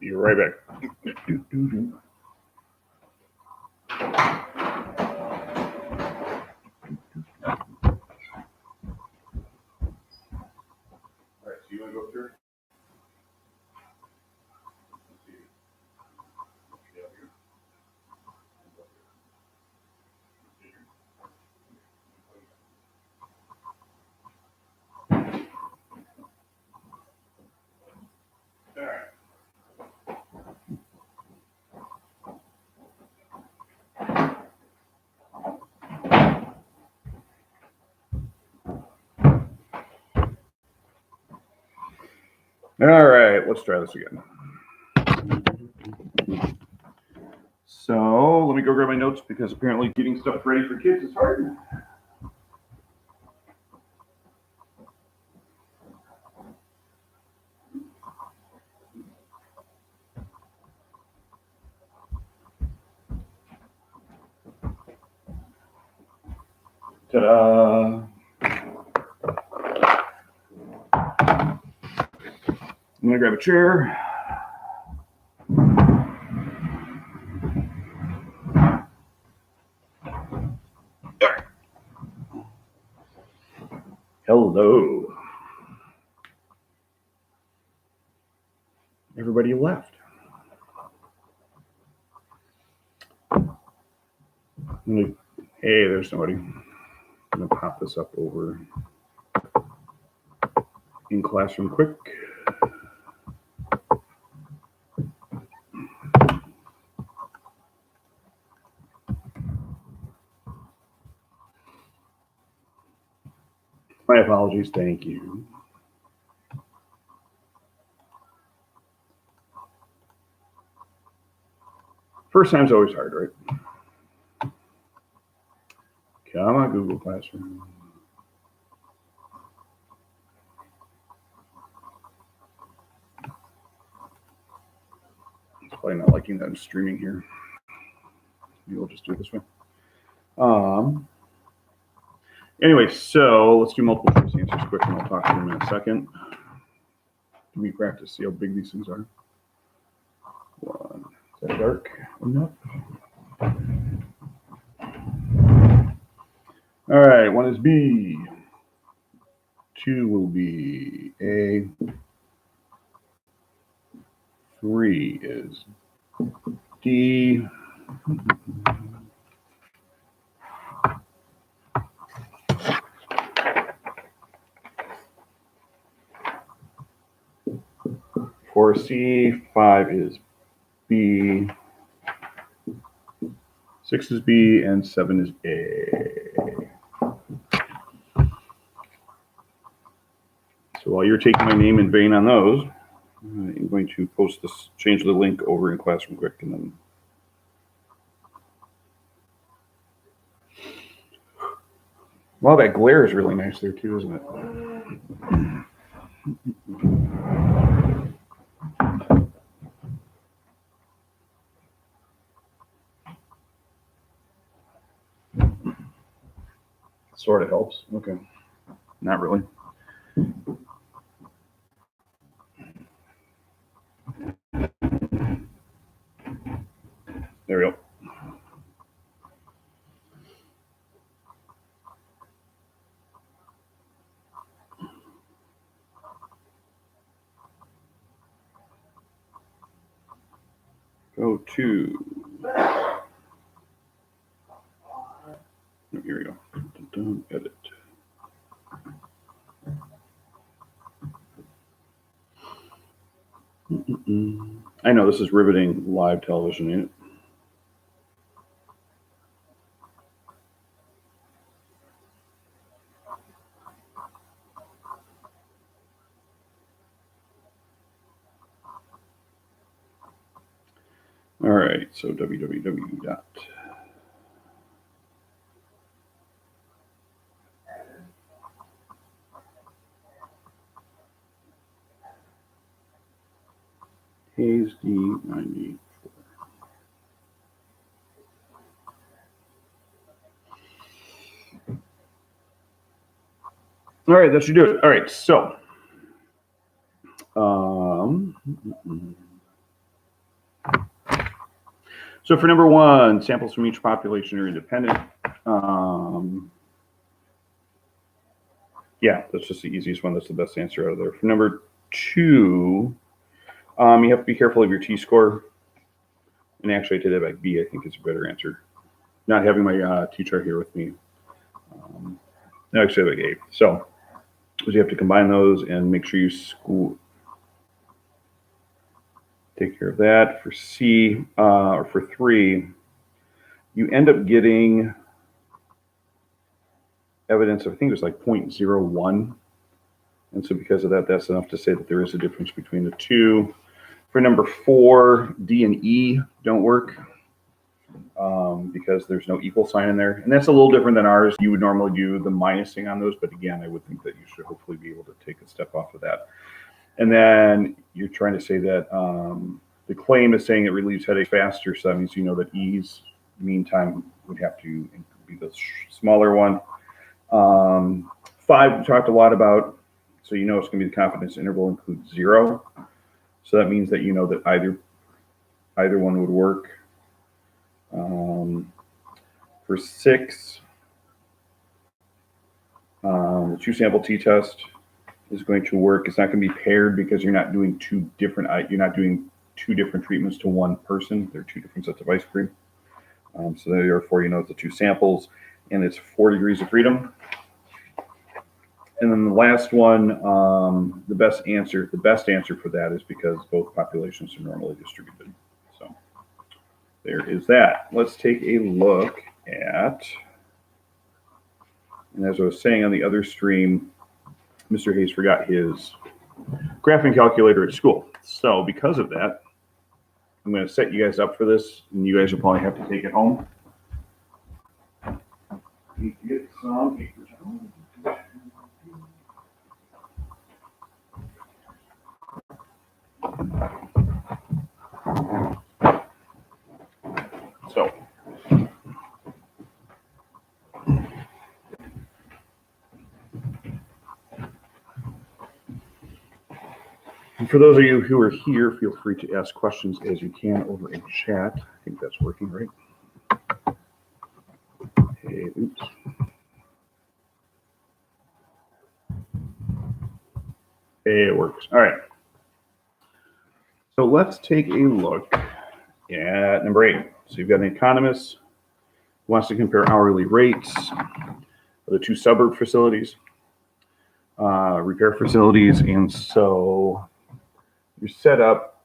Be right back. All right, so you want to go through? All right, let's try this again. So let me go grab my notes because apparently getting stuff ready for kids is hard. Ta-da! I'm gonna grab a chair. Hello. Everybody left. Hey, there's somebody. I'm gonna pop this up over in Classroom quick. My apologies. Thank you. First time's always hard, right? Come on, Google Classroom. It's probably not liking that I'm streaming here. Maybe we'll just do it this way. Anyway, so let's do multiple choice answers quick, and I'll talk to them in a second. Can we practice? See how big these things are. One. Is that dark enough? All right. One is B. Two will be A. Three is D. Four is C. Five is B. Six is B, and seven is A. So while you're taking my name in vain on those, I'm going to post this, change the link over in Classroom quick, and then. Well, that glare is really nice there too, isn't it? Sort of helps. Okay. Not really. There we go. Go to. Oh, here we go. Edit. I know this is riveting live television, ain't it? All right, so www dot. Hayes D94. All right, that should do it. All right, so So for number one, samples from each population are independent. Yeah, that's just the easiest one. That's the best answer out of there. For number two, you have to be careful of your t-score. And actually, I did that by B, I think is a better answer. Not having my t-chart here with me. No, actually, like A. So you have to combine those and make sure you take care of that. For C, or for 3, you end up getting evidence of, I think it was like 0.01. And so because of that, that's enough to say that there is a difference between the two. For number 4, D and E don't work because there's no equal sign in there. And that's a little different than ours. You would normally do the minusing on those, but again, I would think that you should hopefully be able to take a step off of that. And then you're trying to say that the claim is saying it relieves headache faster, so that means you know that E's mean time would have to be the smaller one. 5, we talked a lot about, so you know it's going to be the confidence interval includes 0. So that means that you know that either one would work. For 6, the 2-sample t-test is going to work. It's not going to be paired because you're not doing two different treatments to one person. They're 2 different sets of ice cream. So therefore, you know it's the 2 samples, and it's 4 degrees of freedom. And then the last one, the best answer for that is because both populations are normally distributed. So there is that. Let's take a look at, and as I was saying on the other stream, Mr. Hayes forgot his graphing calculator at school. So because of that, I'm going to set you guys up for this, and you guys will probably have to take it home. Need to get some paper towels. So, and for those of you who are here, feel free to ask questions as you can over in chat. I think that's working, right? Hey, oops. Hey, it works. All right. So let's take a look at number 8. So you've got an economist who wants to compare hourly rates for the 2 suburb facilities, repair facilities, and so you're set up.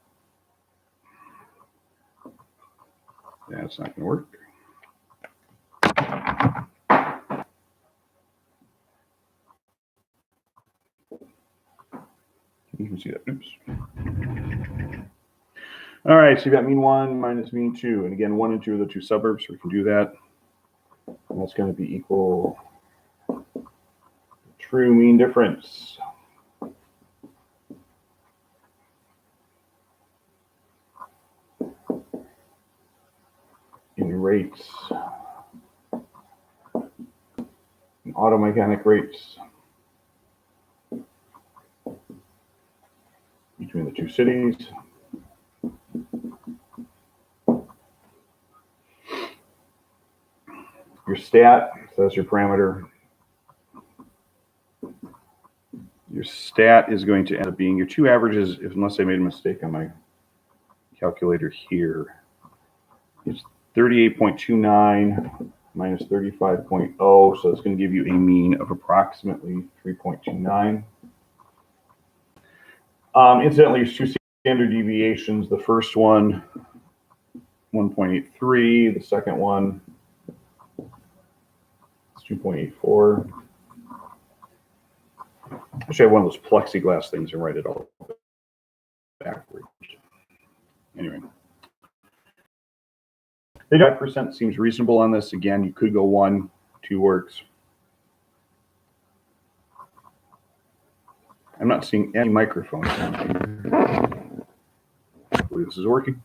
That's not going to work. You can see that. Oops. All right, so you've got mean 1 minus mean 2. And again, 1 and 2 are the 2 suburbs, so we can do that. And that's going to be equal true mean difference. In rates. In automechanic rates. Between the 2 cities. Your stat, so that's your parameter. Your stat is going to end up being your 2 averages, unless I made a mistake on my calculator here. It's 38.29 minus 35.0, so it's going to give you a mean of approximately 3.29. Incidentally, there's 2 standard deviations. The first one, 1.83. The second one, 2.84. I should have one of those plexiglass things and write it all backwards. Anyway, 85% seems reasonable on this. Again, you could go 1, 2 works. I'm not seeing any microphones down here. Hopefully this is working.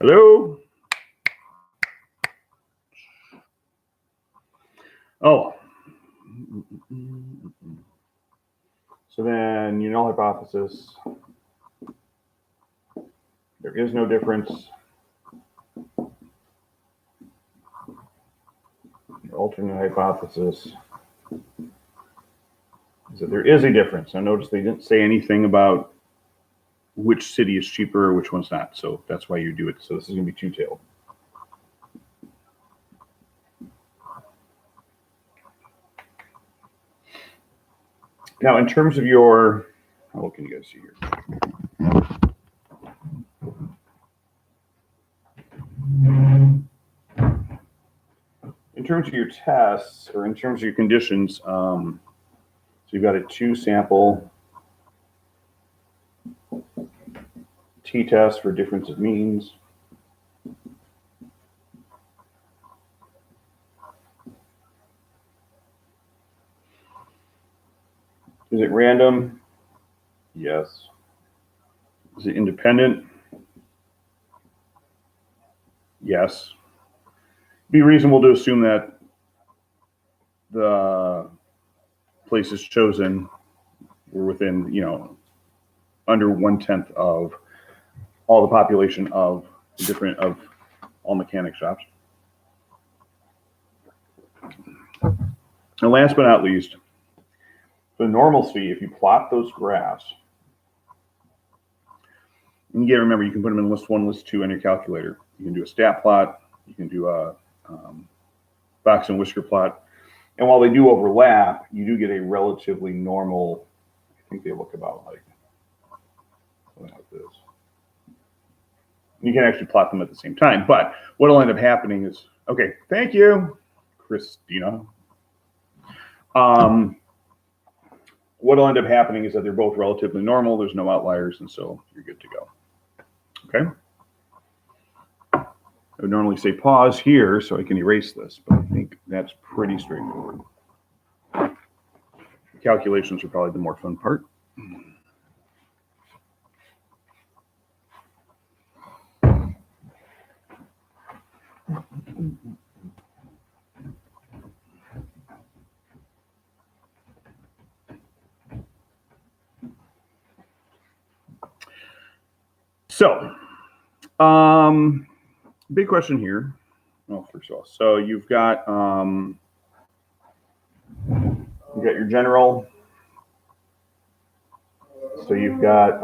Hello? Oh. So then your null hypothesis, there is no difference. Your alternate hypothesis is that there is a difference. Now notice they didn't say anything about which city is cheaper or which one's not. So that's why you do it. So this is going to be two-tailed. Now, in terms of your, what can you guys see here? In terms of your tests, or in terms of your conditions, so you've got a 2-sample t-test for difference of means. Is it random? Yes. Is it independent? Yes. It'd be reasonable to assume that the places chosen were within, under 1/10 of all the population of all mechanic shops. And last but not least, the normalcy, if you plot those graphs, and you gotta remember, you can put them in list 1, list 2 on your calculator. You can do a stat plot, you can do a box and whisker plot. And while they do overlap, you do get a relatively normal, I think they look about like something like this. You can actually plot them at the same time, but what'll end up happening is, okay, thank you, Christina. What'll end up happening is that they're both relatively normal, there's no outliers, and so you're good to go. Okay? I would normally say pause here so I can erase this, but I think that's pretty straightforward. Calculations are probably the more fun part. So, big question here. Well, first of all, so you've got your general. So you've got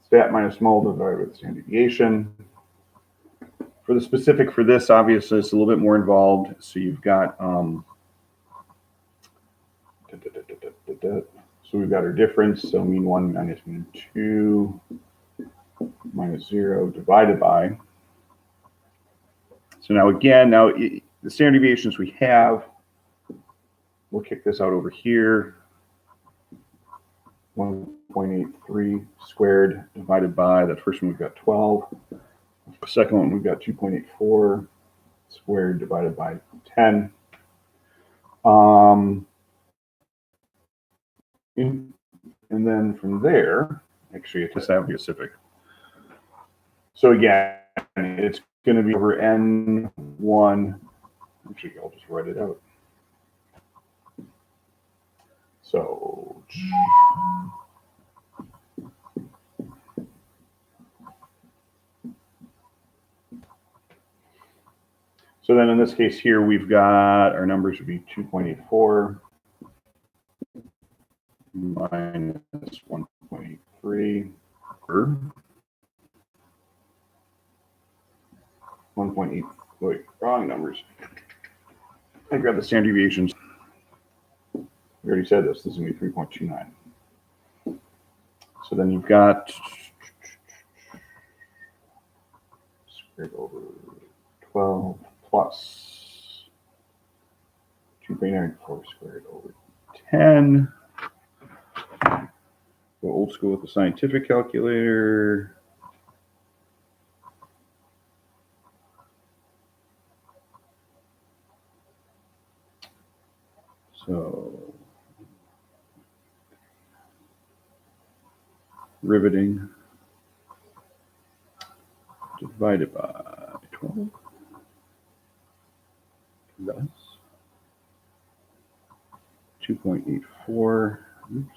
stat minus mole divided by the standard deviation. For the specific for this, obviously, it's a little bit more involved. So you've got, so we've got our difference. So mean 1 minus mean 2 minus 0 divided by. So now again, the standard deviations we have, we'll kick this out over here. 1.83 squared divided by, that first one we've got 12. The second one we've got 2.84 squared divided by 10. And then from there, actually it's that specific. So again, it's going to be over N1. Actually, I'll just write it out. So then in this case here, we've got our numbers would be 2.84 minus 1.83 or 1.8. Wait, wrong numbers. I grabbed the standard deviations. We already said this. This is going to be 3.29. So then you've got squared over 12 plus 2.94 squared over 10. Go old school with the scientific calculator. So riveting. divided by 12. Thus 2.84. Oops.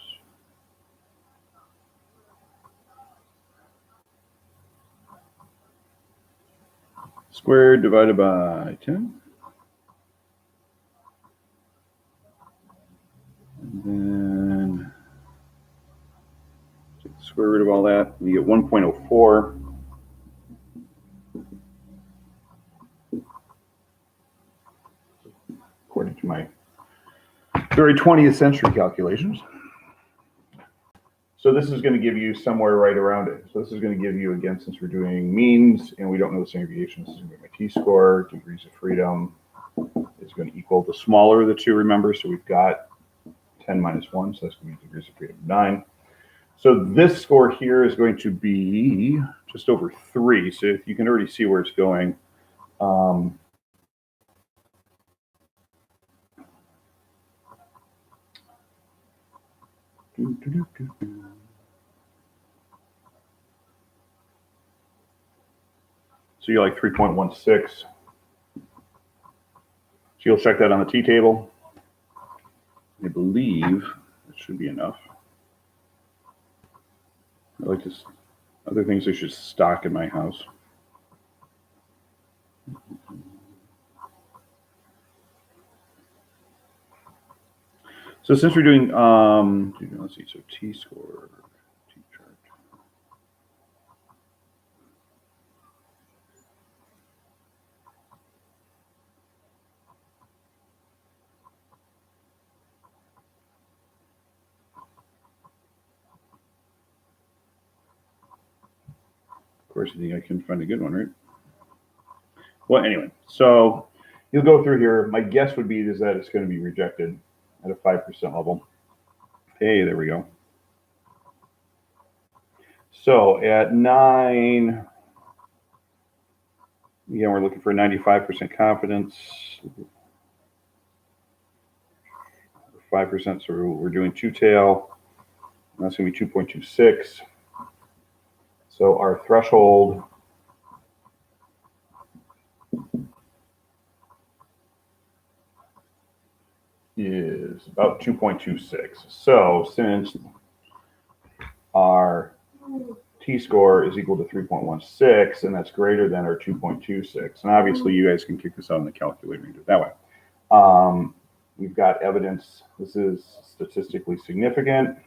Squared divided by 10. And then take the square root of all that, and you get 1.04. According to my very 20th century calculations. So this is going to give you somewhere right around it. So this is going to give you, again, since we're doing means and we don't know the standard deviation, this is going to be my t-score. Degrees of freedom is going to equal the smaller of the two, remember. So we've got 10 minus 1, so that's going to be degrees of freedom 9. So this score here is going to be just over 3. So if you can already see where it's going. So you're like 3.16. So you'll check that on the t-table. I believe it should be enough. I like this. Other things I should stock in my house. So since we're doing, let's see, so t-score, t-chart. Of course, you think I can find a good one, right? Well, anyway, so you'll go through here. My guess would be is that it's going to be rejected at a 5% level. Hey, there we go. So at 9, again, we're looking for 95% confidence. 5%, so we're doing two-tail. That's going to be 2.26. So our threshold is about 2.26. So since our t-score is equal to 3.16, and that's greater than our 2.26. And obviously, you guys can kick this out on the calculator and do it that way. We've got evidence. This is statistically significant.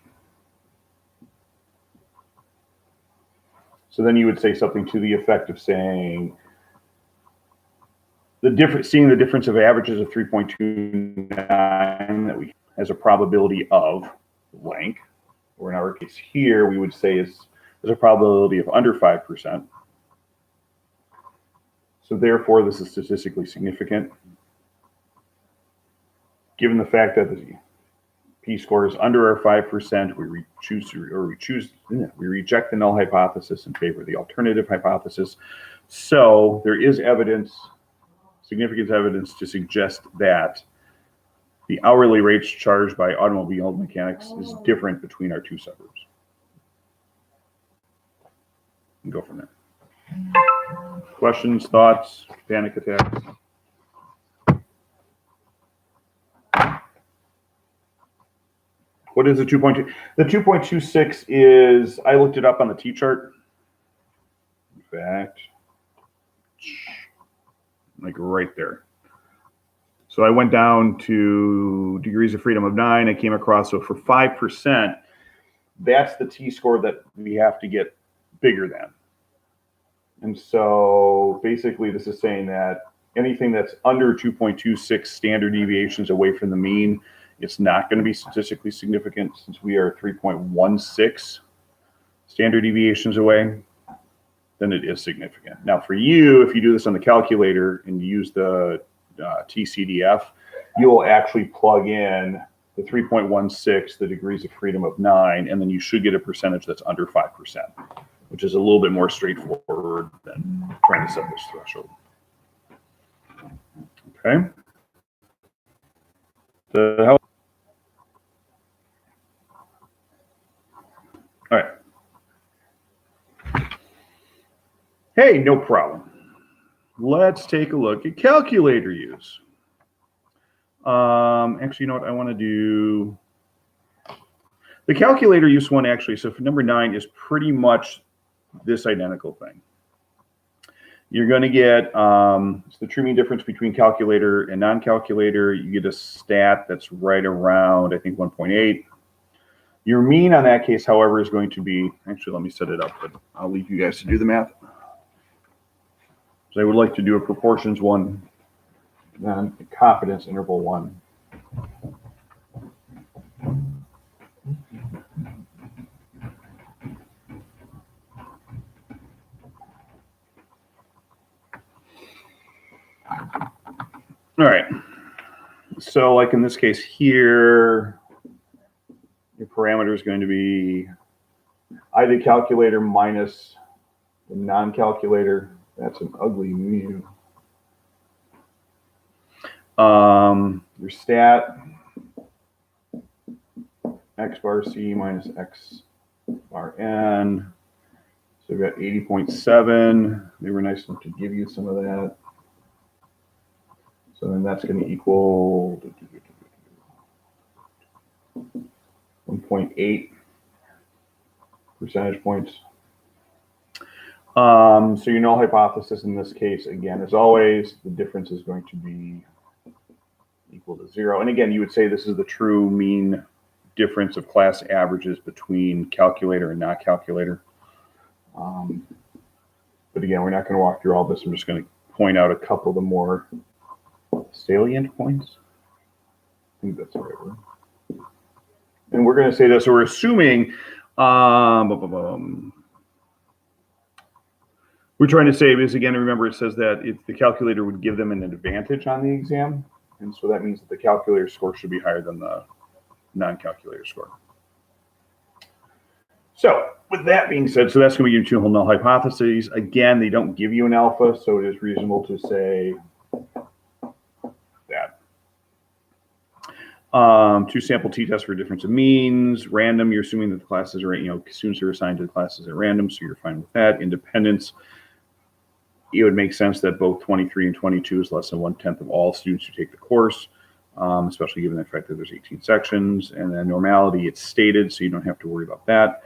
So then you would say something to the effect of saying seeing the difference of averages of 3.29 that we has a probability of blank, or in our case here, we would say there's a probability of under 5%. So therefore, this is statistically significant. Given the fact that the p-score is under our 5%, we reject the null hypothesis in favor of the alternative hypothesis. So there is evidence, significant evidence to suggest that the hourly rates charged by automobile mechanics is different between our two suburbs. And go from there. Questions, thoughts, panic attacks? What is the 2.2? The 2.26 is, I looked it up on the t-chart. In fact, like right there. So I went down to degrees of freedom of 9. I came across, so for 5%, that's the t-score that we have to get bigger than. And so basically this is saying that anything that's under 2.26 standard deviations away from the mean, it's not going to be statistically significant. Since we are 3.16 standard deviations away, then it is significant. Now for you, if you do this on the calculator and you use the TCDF, you will actually plug in the 3.16, the degrees of freedom of 9, and then you should get a percentage that's under 5%, which is a little bit more straightforward than trying to set this threshold. Okay. All right. Hey, no problem. Let's take a look at calculator use. Actually, you know what? I want to do the calculator use one actually. So for number 9 is pretty much this identical thing. You're going to get it's the true mean difference between calculator and non-calculator. You get a stat that's right around, I think, 1.8. Your mean on that case, however, is going to be, actually, let me set it up, but I'll leave you guys to do the math. So I would like to do a proportions one, then a confidence interval one. All right. So like in this case here, your parameter is going to be the calculator minus the non-calculator. That's an ugly mu. Your stat, x bar c minus x bar n. So we've got 80.7. They were nice enough to give you some of that. So then that's going to equal 1.8 percentage points. So your null hypothesis in this case, again, as always, the difference is going to be equal to 0. And again, you would say this is the true mean difference of class averages between calculator and not calculator. But again, we're not going to walk through all this. I'm just going to point out a couple of the more salient points. I think that's the right word. And we're going to say this. So we're assuming we're trying to say is, again, remember it says that if the calculator would give them an advantage on the exam. And so that means that the calculator score should be higher than the non-calculator score. So with that being said, so that's going to be your two null hypotheses. Again, they don't give you an alpha, so it is reasonable to say that. Two sample t-tests for difference of means. Random, you're assuming that the classes are, students are assigned to the classes at random, so you're fine with that. Independence, it would make sense that both 23 and 22 is less than 1/10 of all students who take the course, especially given the fact that there's 18 sections. And then normality, it's stated, so you don't have to worry about that.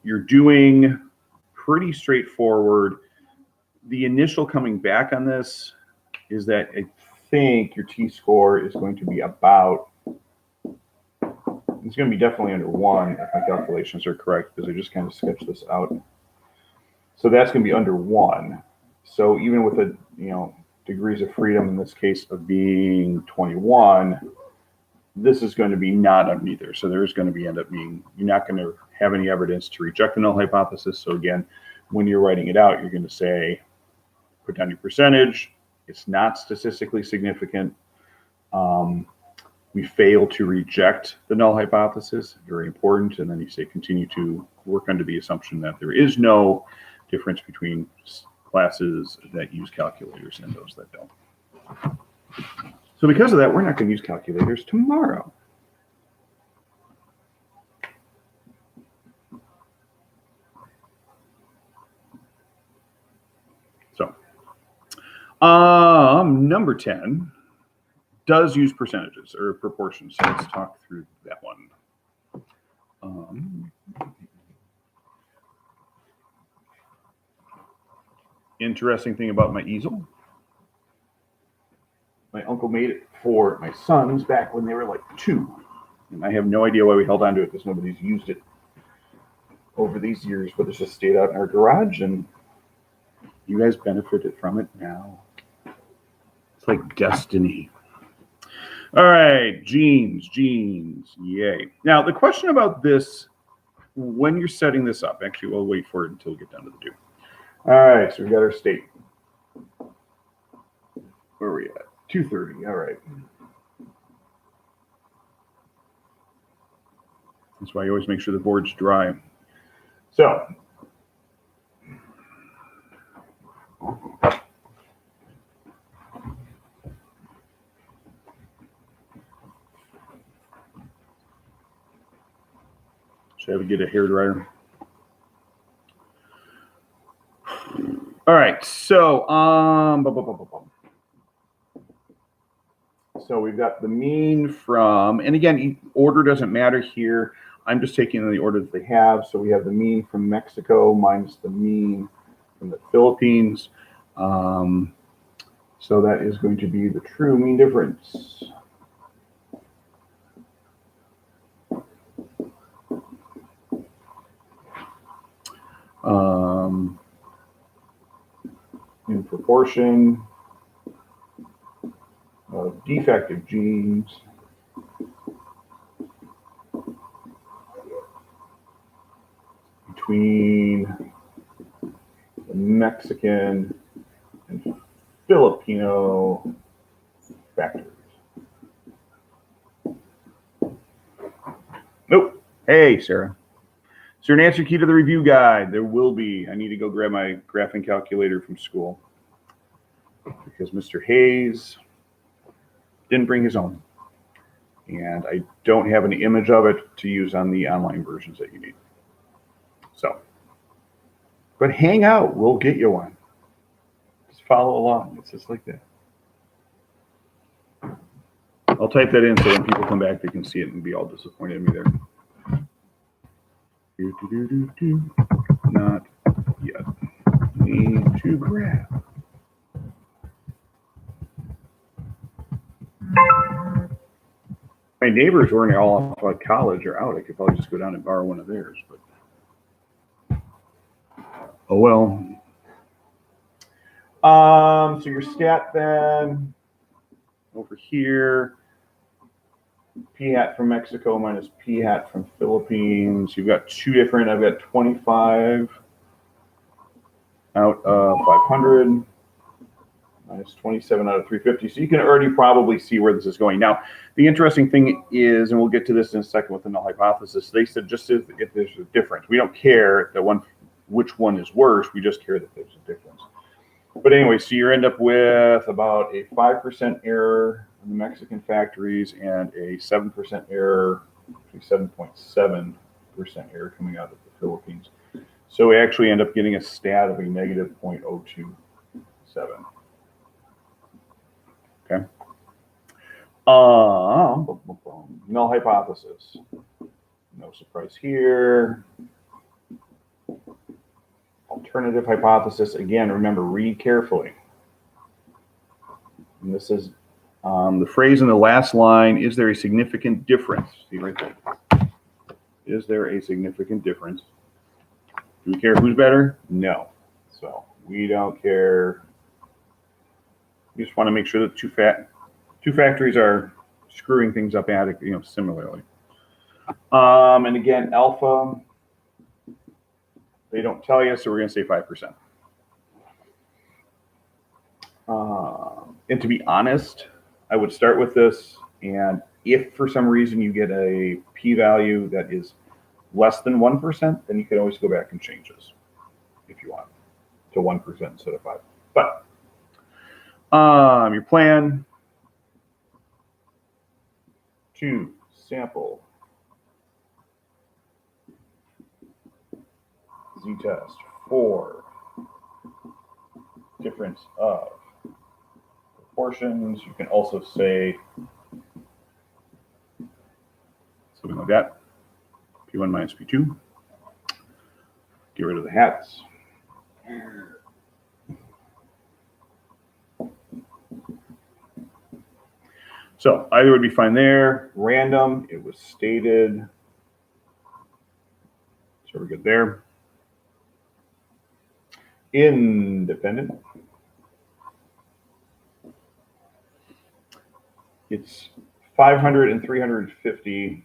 You're doing pretty straightforward. The initial coming back on this is that I think your t-score is going to be about, it's going to be definitely under 1 if my calculations are correct, because I just kind of sketched this out. So that's going to be under 1. So even with the degrees of freedom in this case of being 21, this is going to be not on either. So there's going to end up being, you're not going to have any evidence to reject the null hypothesis. So again, when you're writing it out, you're going to say, put down your percentage. It's not statistically significant. We fail to reject the null hypothesis, very important. And then you say, continue to work under the assumption that there is no difference between classes that use calculators and those that don't. So because of that, we're not going to use calculators tomorrow. So number 10 does use percentages or proportions. So let's talk through that one. Interesting thing about my easel. My uncle made it for my sons back when they were like 2. And I have no idea why we held on to it because nobody's used it over these years, but it's just stayed out in our garage and you guys benefited from it now. It's like destiny. All right, genes, yay. Now, the question about this, when you're setting this up, actually, we'll wait for it until we get down to the do. All right, so we got our state. Where are we at? 230, all right. That's why you always make sure the board's dry. So, should I get a hairdryer? All right, so so we've got the mean from, and again, order doesn't matter here. I'm just taking the order that they have. So we have the mean from Mexico minus the mean from the Philippines. So that is going to be the true mean difference. In proportion of defective genes between the Mexican and Filipino factors. Nope. Hey, Sarah. Is there an answer key to the review guide? There will be. I need to go grab my graphing calculator from school because Mr. Hayes didn't bring his own. And I don't have any image of it to use on the online versions that you need. So, but hang out. We'll get you one. Just follow along. It's just like that. I'll type that in so when people come back, they can see it and be all disappointed in me there. Not yet. Need to grab. My neighbors weren't all off at college or out. I could probably just go down and borrow one of theirs, but oh well. So your stat then over here, P hat from Mexico minus P hat from Philippines. You've got two different. I've got 25 out of 500 minus 27 out of 350. So you can already probably see where this is going. Now, the interesting thing is, and we'll get to this in a second with the null hypothesis, they said just if there's a difference. We don't care that which one is worse. We just care that there's a difference. But anyway, so you end up with about a 5% error in the Mexican factories and a 7% error, 7.7% error coming out of the Philippines. So we actually end up getting a stat of a negative 0.027. Okay. Null hypothesis. No surprise here. Alternative hypothesis. Again, remember, read carefully. And this is the phrase in the last line, is there a significant difference? See right there. Is there a significant difference? Do we care who's better? No. So we don't care. We just want to make sure that two factories are screwing things up similarly. And again, alpha, they don't tell you, so we're going to say 5%. And to be honest, I would start with this, and if for some reason you get a p-value that is less than 1%, then you can always go back and change this if you want to 1% instead of 5. But your plan to sample z-test for difference of proportions. You can also say something like that. P1 minus P2. Get rid of the hats. So either would be fine there. Random, it was stated. So we're good there. Independent. It's 500 and 350.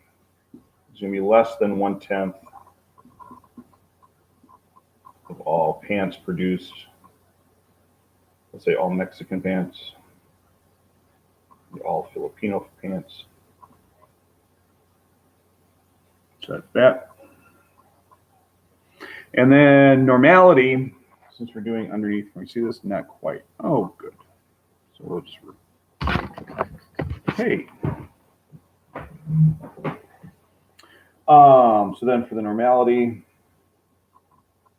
It's going to be less than 1/10 of all pants produced. Let's say all Mexican pants, all Filipino pants. So that's that. And then normality, since we're doing underneath, can we see this? Not quite. Oh, good. So we'll just, hey. So then for the normality,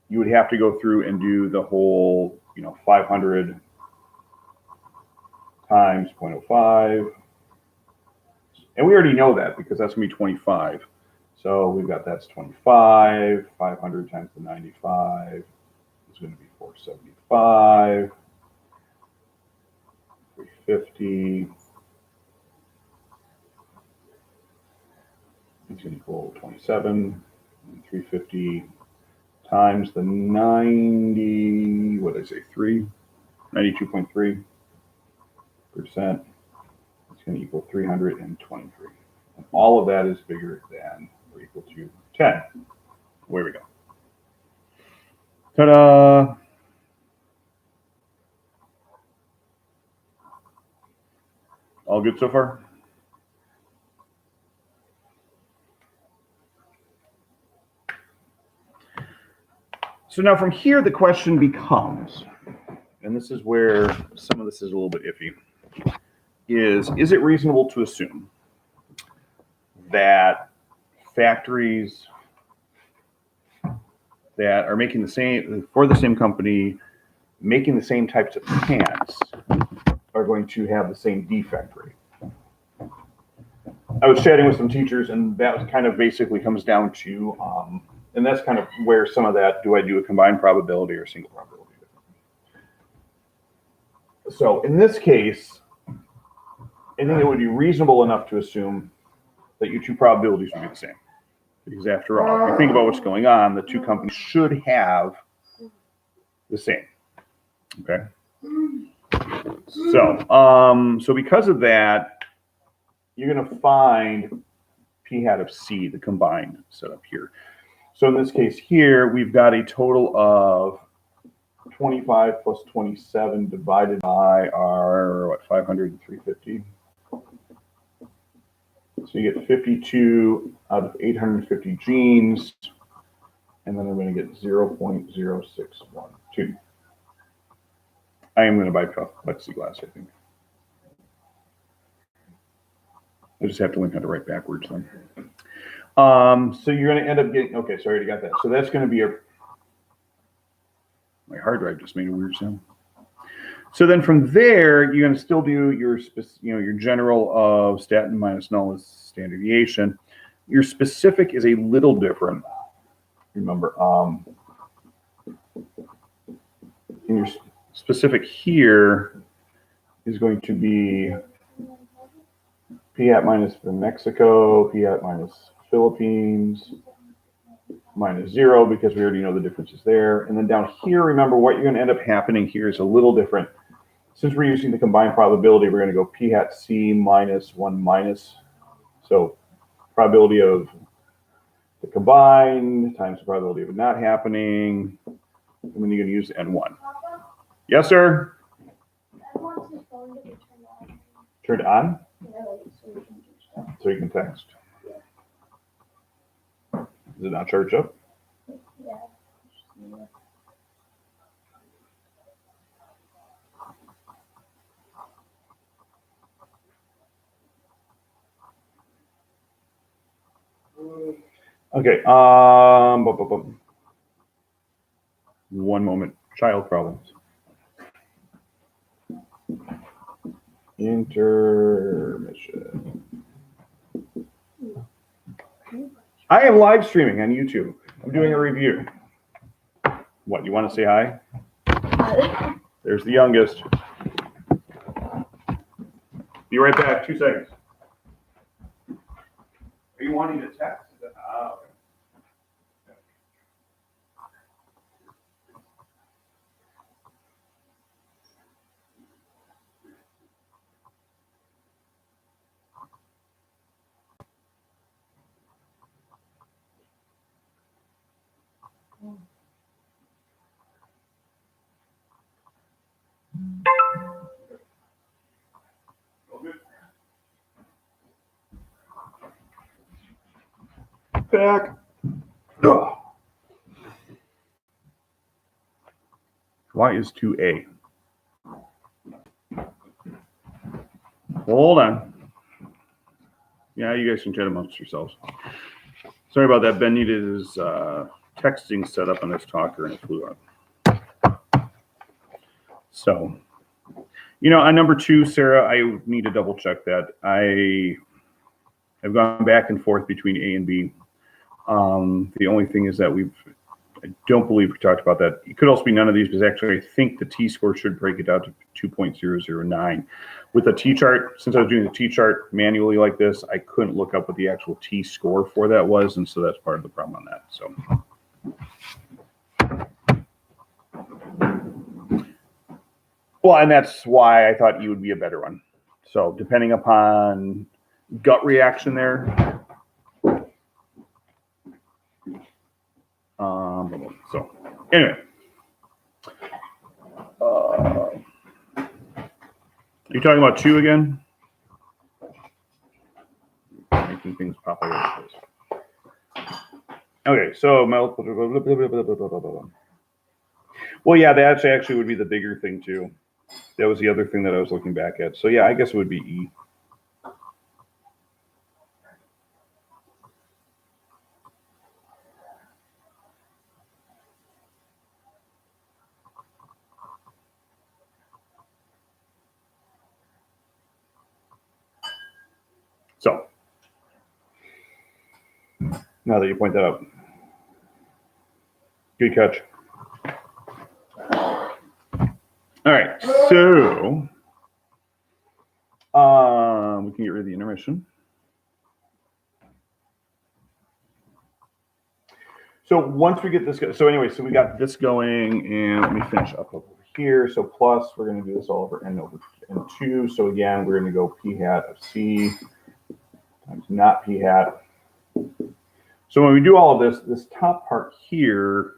you would have to go through and do the whole 500 times 0.05. And we already know that because that's going to be 25. So we've got that's 25. 500 times the 95 is going to be 475. 350. It's going to equal 27. And 350 times the 90. What did I say? 92.3%. It's going to equal 323. And all of that is bigger than or equal to 10. Where we go. Ta-da! All good so far? So now from here, the question becomes, and this is where some of this is a little bit iffy, is it reasonable to assume that factories that are making the same, for the same company, making the same types of pants are going to have the same defect rate? I was chatting with some teachers, and that kind of basically comes down to, and that's kind of where some of that, do I do a combined probability or a single probability? So in this case, I think it would be reasonable enough to assume that your two probabilities would be the same. Because after all, if you think about what's going on, the two companies should have the same. Okay. So because of that, you're going to find p hat of c, the combined setup here. So in this case here, we've got a total of 25 plus 27 divided by our, 500 and 350. So you get 52 out of 850 genes, and then I'm going to get 0.0612. I am going to buy plexiglass, I think. I just have to learn how to write backwards then. So you're going to end up getting, okay, so I already got that. So that's going to be my hard drive just made a weird sound. So then from there, you're going to still do your, your general of statin minus null is standard deviation. Your specific is a little different. Remember, in your specific here is going to be p hat minus for Mexico, p hat minus Philippines, minus 0, because we already know the differences there. And then down here, remember what you're going to end up happening here is a little different. Since we're using the combined probability, we're going to go p hat c minus 1 minus. So probability of the combined times the probability of it not happening. And then you're going to use n1. Yes, sir? I want his phone to be Turned on? Yeah, like, so we can do stuff. So you can text. Is it not charged up? Yeah. Okay. One moment. Child problems. Intermission. I am live streaming on YouTube. I'm doing a review. What, you want to say hi? There's the youngest. Be right back. 2 seconds. Are you wanting to text? Ah, okay. Back. Ugh. Why is 2A? Hold on. Yeah, you guys can chat amongst yourselves. Sorry about that. Ben needed his texting set up on his talker and it flew out. So, on number 2, Sarah, I need to double check that. I have gone back and forth between A and B. The only thing is that I don't believe we talked about that. It could also be none of these, because actually I think the T-score should break it down to 2.009. With a T-chart, since I was doing the T-chart manually like this, I couldn't look up what the actual T-score for that was, and so that's part of the problem on that. So, well, and that's why I thought E would be a better one. So depending upon gut reaction there. So anyway, are you talking about 2 again? Making things pop out. Okay, so well, yeah, that actually would be the bigger thing too. That was the other thing that I was looking back at. So yeah, I guess it would be E. So now that you point that out, good catch. All right, so we can get rid of the intermission. So once we get this, so anyway, so we got this going, and let me finish up over here. So plus, we're going to do this all over n over n2. So again, we're going to go p hat of c times not p hat. So when we do all of this, this top part here,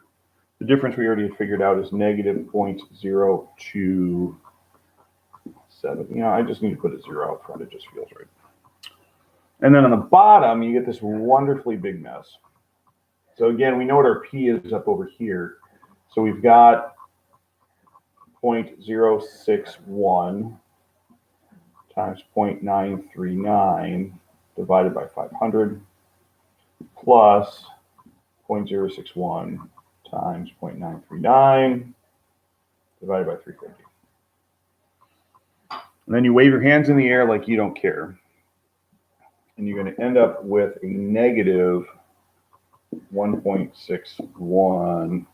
the difference we already figured out is negative 0.027. I just need to put a 0 out front. It just feels right. And then on the bottom, you get this wonderfully big mess. So again, we know what our P is up over here. So we've got 0.061 times 0.939 divided by 500 plus 0.061 times 0.939 divided by 350. And then you wave your hands in the air like you don't care. And you're going to end up with a negative 1.6187.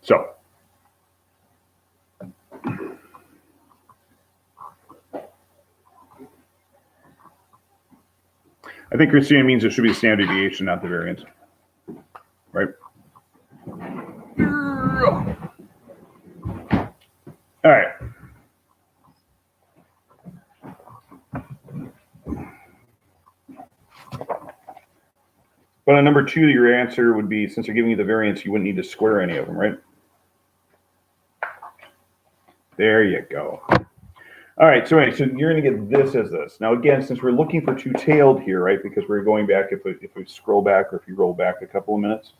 So I think Christina means it should be the standard deviation, not the variance, right? All right. But on number 2, your answer would be, since they're giving you the variance, you wouldn't need to square any of them, right? There you go. All right, so anyway, so you're going to get this as this. Now, again, since we're looking for two-tailed here, right, because we're going back, if we scroll back or if you roll back a couple of minutes,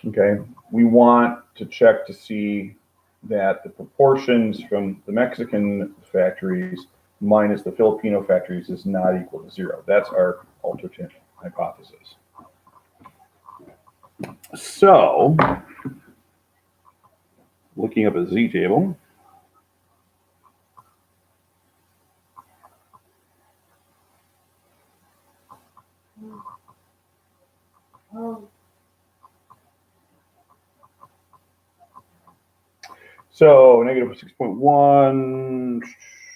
okay, we want to check to see that the proportions from the Mexican factories minus the Filipino factories is not equal to 0. That's our alternate hypothesis. So, looking up a z-table, so negative 6.1,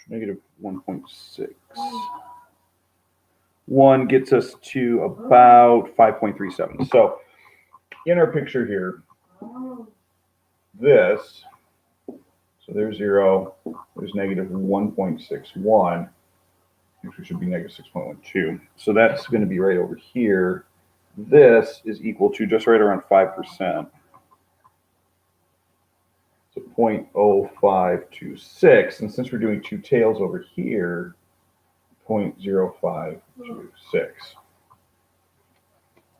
negative 1.6. 1 gets us to about 5.37. So in our picture here, this, so there's 0, there's negative 1.61, which should be negative 6.12. So that's going to be right over here. This is equal to just right around 5%. So 0.0526. And since we're doing two tails over here, 0.0526.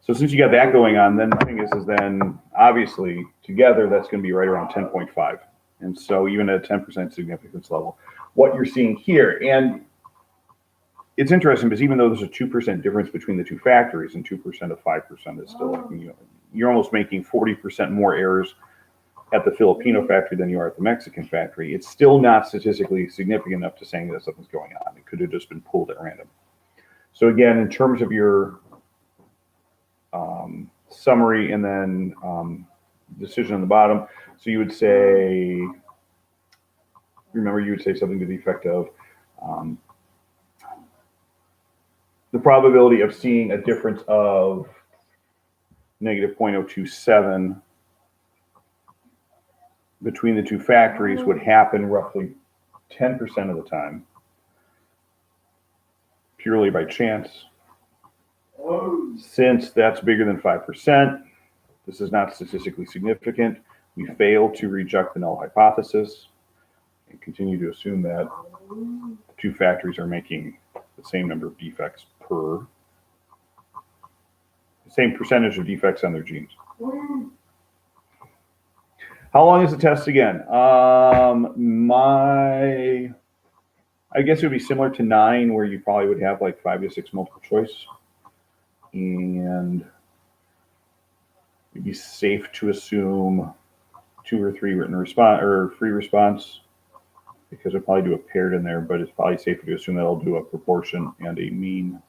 So since you got that going on, then the thing is then obviously together that's going to be right around 10.5. And so even at a 10% significance level, what you're seeing here, and it's interesting because even though there's a 2% difference between the two factories, and 2% of 5% is still, like, you're almost making 40% more errors at the Filipino factory than you are at the Mexican factory. It's still not statistically significant enough to saying that something's going on. It could have just been pulled at random. So again, in terms of your summary and then decision on the bottom, so you would say, remember, you would say something to the effect of, the probability of seeing a difference of negative 0.027 between the two factories would happen roughly 10% of the time, purely by chance. Since that's bigger than 5%, this is not statistically significant. We fail to reject the null hypothesis and continue to assume that the two factories are making the same number of defects per, the same percentage of defects on their genes. How long is the test again? I guess it would be similar to 9, where you probably would have like 5 to 6 multiple choice. And it'd be safe to assume 2 or 3 written response or free response, because it'll probably do a paired in there, but it's probably safer to assume that it'll do a proportion and a mean,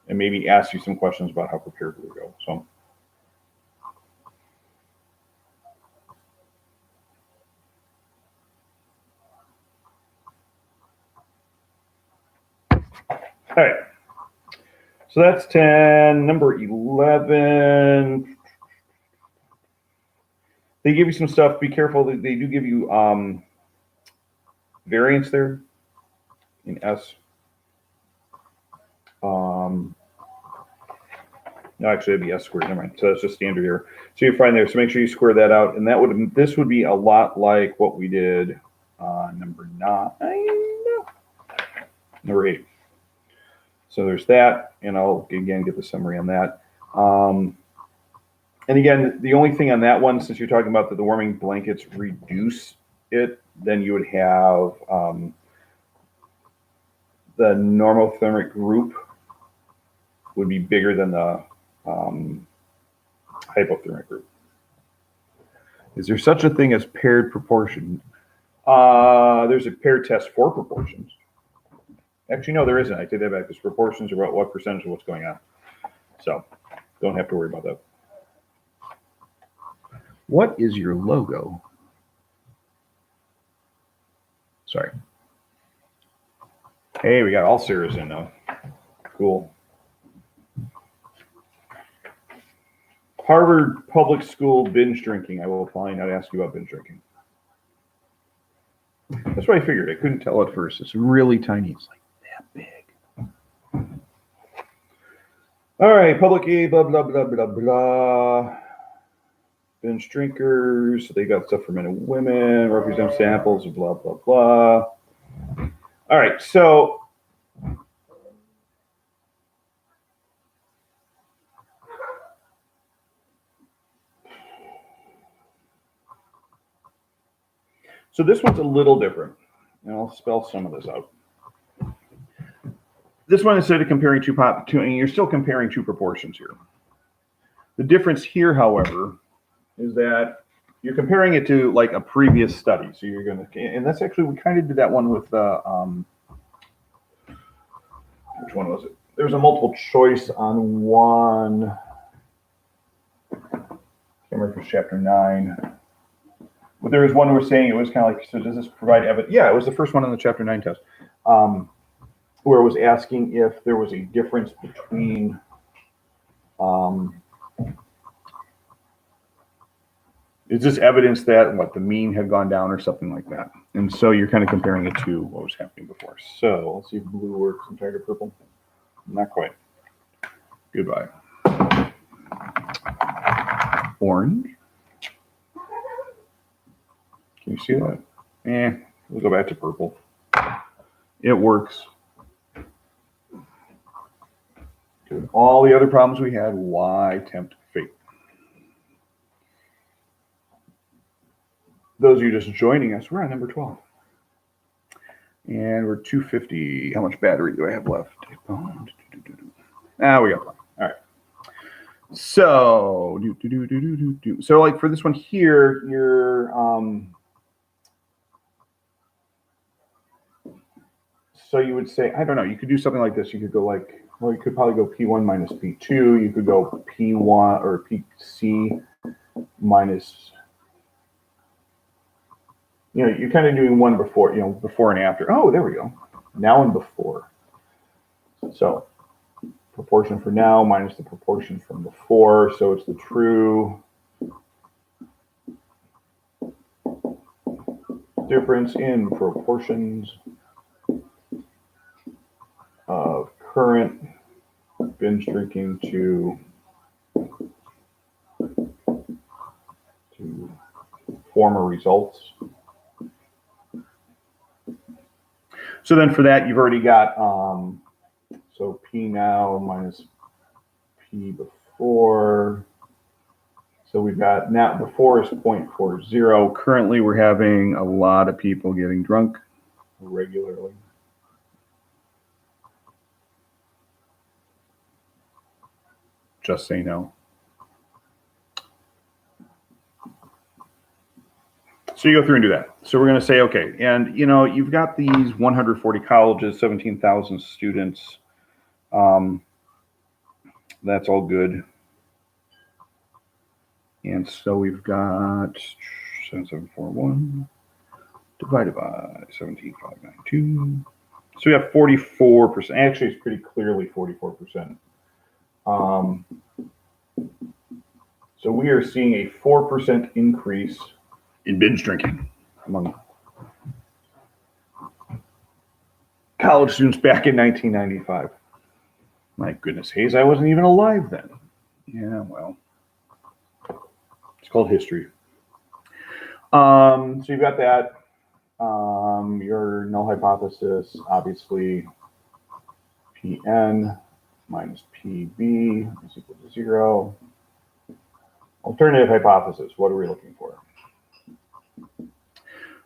and maybe ask you some questions about how prepared we go. So. All right, so that's 10. Number 11, they give you some stuff. Be careful. They do give you variance there in S. No, actually, it'd be S squared. Never mind. So that's just standard here. So you find there. So make sure you square that out, and this would be a lot like what we did on number 9, number 8. So there's that, and I'll again get the summary on that. And again, the only thing on that one, since you're talking about that the warming blankets reduce it, then you would have the normothermic group would be bigger than the hypothermic group. Is there such a thing as paired proportion? There's a paired test for proportions. Actually, no, there isn't. I take that back. There's proportions about what percentage of what's going on. So don't have to worry about that. What is your logo? Sorry. Hey, we got all Sarah's in now. Cool. Harvard Public School binge drinking. I will probably not ask you about binge drinking. That's what I figured. I couldn't tell at first. It's really tiny. It's like that big. All right, public A, blah, blah, blah, blah, blah. Binge drinkers. They got stuff for men and women, represent samples, blah, blah, blah. All right, so this one's a little different, and I'll spell some of this out. This one, instead of comparing and you're still comparing two proportions here. The difference here, however, is that you're comparing it to like a previous study. So you're going to, and that's actually, we kind of did that one with, which one was it? There's a multiple choice on one, I can't remember if it was chapter 9. But there was one who was saying it was kind of like, so does this provide evidence? Yeah, it was the first one on the chapter 9 test, where it was asking if there was a difference between is this evidence that what the mean had gone down or something like that? And so you're kind of comparing it to what was happening before. So let's see if blue works and target purple. Not quite. Goodbye. Orange. Can you see that? We'll go back to purple. It works. Good. All the other problems we had, why tempt fate? Those of you just joining us, we're on number 12. And we're 250. How much battery do I have left? Ah, we got plenty. All right. So, so like for this one here, you're so you would say, I don't know, you could do something like this. You could go like, well, you could probably go P1 minus P2. You could go P1 or PC minus, you know, you're kind of doing one before, you know, before and after. Oh, there we go. Now and before. So proportion for now minus the proportion from before. So it's the true difference in proportions of current binge drinking to former results. So then for that, you've already got, so P now minus P before. So we've got now before is 0.40. Currently, we're having a lot of people getting drunk regularly. Just say no. So you go through and do that. So we're going to say, okay, and you know, you've got these 140 colleges, 17,000 students. That's all good. And so we've got 7741 divided by 17,592. So we have 44%. Actually, it's pretty clearly 44%. So we are seeing a 4% increase in binge drinking among college students back in 1995. My goodness, Hayes, I wasn't even alive then. Yeah, well, it's called history. So you've got that. Your null hypothesis, obviously, Pn minus Pb is equal to 0. Alternative hypothesis, what are we looking for?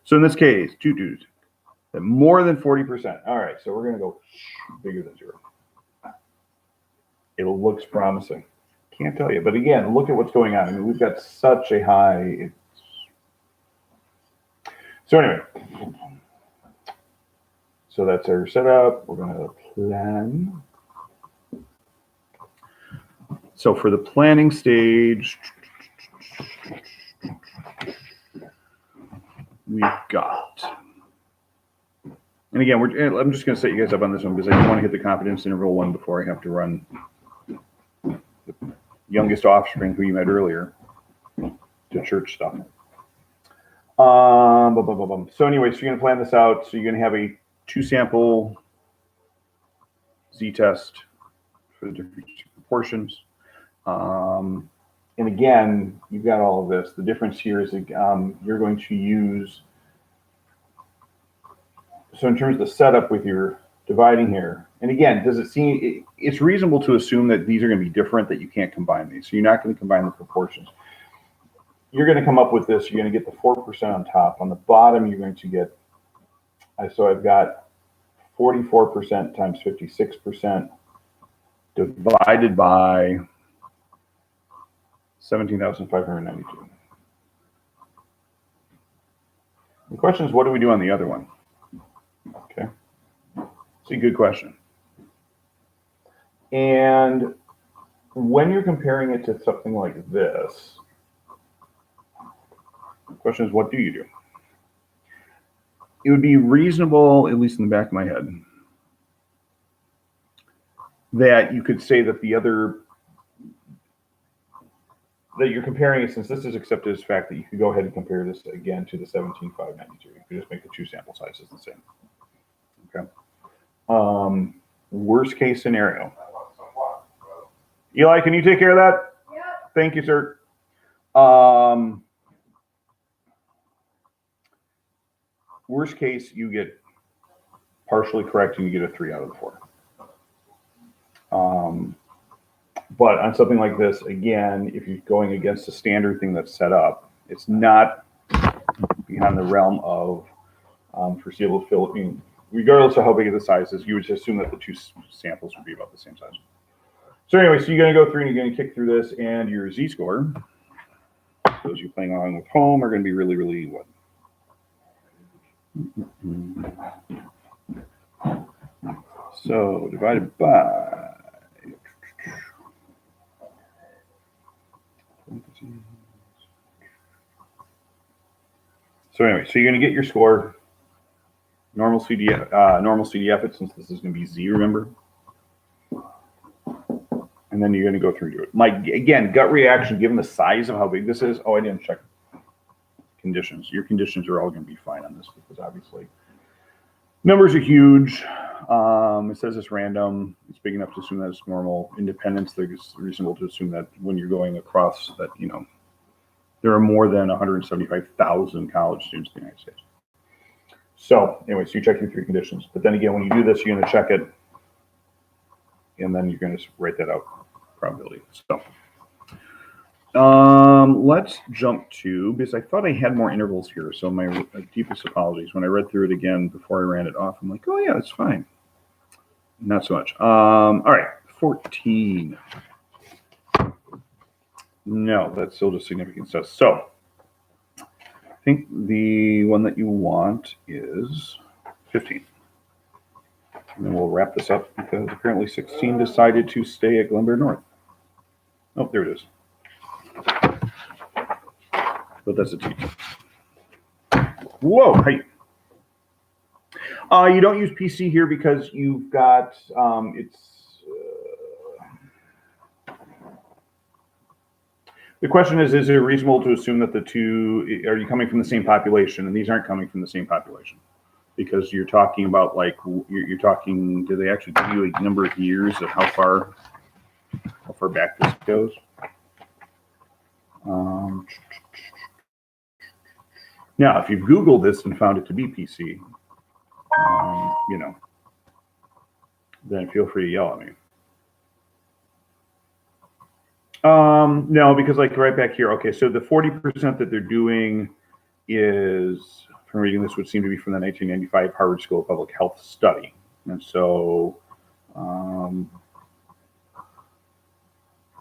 So in this case, more than 40%. All right, so we're going to go bigger than 0. It looks promising. Can't tell you. But again, look at what's going on. I mean, we've got such a high. So anyway, so that's our setup. We're going to plan. So for the planning stage, we've got, and again, I'm just going to set you guys up on this one because I just want to hit the confidence interval one before I have to run the youngest offspring who you met earlier to church stuff. So anyway, so you're going to plan this out. So you're going to have a 2-sample z-test for the different proportions. And again, you've got all of this. The difference here is you're going to use, so in terms of the setup with your dividing here, and again, does it seem, it's reasonable to assume that these are going to be different, that you can't combine these. So you're not going to combine the proportions. You're going to come up with this. You're going to get the 4% on top. On the bottom, you're going to get, so I've got 44% times 56% divided by 17,592. The question is, what do we do on the other one? Okay, it's a good question. And when you're comparing it to something like this, the question is, what do you do? It would be reasonable, at least in the back of my head, that you could say that the other, that you're comparing it, since this is accepted as fact, that you could go ahead and compare this again to the 17,592. You could just make the 2 sample sizes the same. Okay. Worst case scenario. Eli, can you take care of that? Yeah. Thank you, sir. Worst case, you get partially correct and you get a 3 out of the 4. But on something like this, again, if you're going against a standard thing that's set up, it's not beyond the realm of foreseeable regardless of how big the size is, you would just assume that the two samples would be about the same size. So anyway, so you're going to go through and you're going to kick through this, and your z-score, those you playing along with home, are going to be really, really what? So divided by. So anyway, so you're going to get your score. Normal CDF it, since this is going to be Z, remember? And then you're going to go through and do it. My, again, gut reaction, given the size of how big this is, oh, I didn't check conditions. Your conditions are all going to be fine on this because obviously numbers are huge. It says it's random. It's big enough to assume that it's normal. Independence, it's reasonable to assume that when you're going across that, you know, there are more than 175,000 college students in the United States. So anyway, so you check your three conditions. But then again, when you do this, you're going to check it, and then you're going to write that out, probability. So let's jump to, because I thought I had more intervals here, so my deepest apologies. When I read through it again before I ran it off, I'm like, oh yeah, that's fine. Not so much. All right, 14. No, that's still just significant stuff. So I think the one that you want is 15. And then we'll wrap this up because apparently 16 decided to stay at Glenbard North. Oh, there it is. But that's a T. Whoa, height. You don't use PC here because you've got, the question is it reasonable to assume that the two, are you coming from the same population? And these aren't coming from the same population because you're talking about like, you're talking, do they actually give you a number of years of how far back this goes? Now, if you've Googled this and found it to be PC, you know, then feel free to yell at me. No, because like right back here, okay, so the 40% that they're doing is, from reading this, would seem to be from the 1995 Harvard School of Public Health study. And so,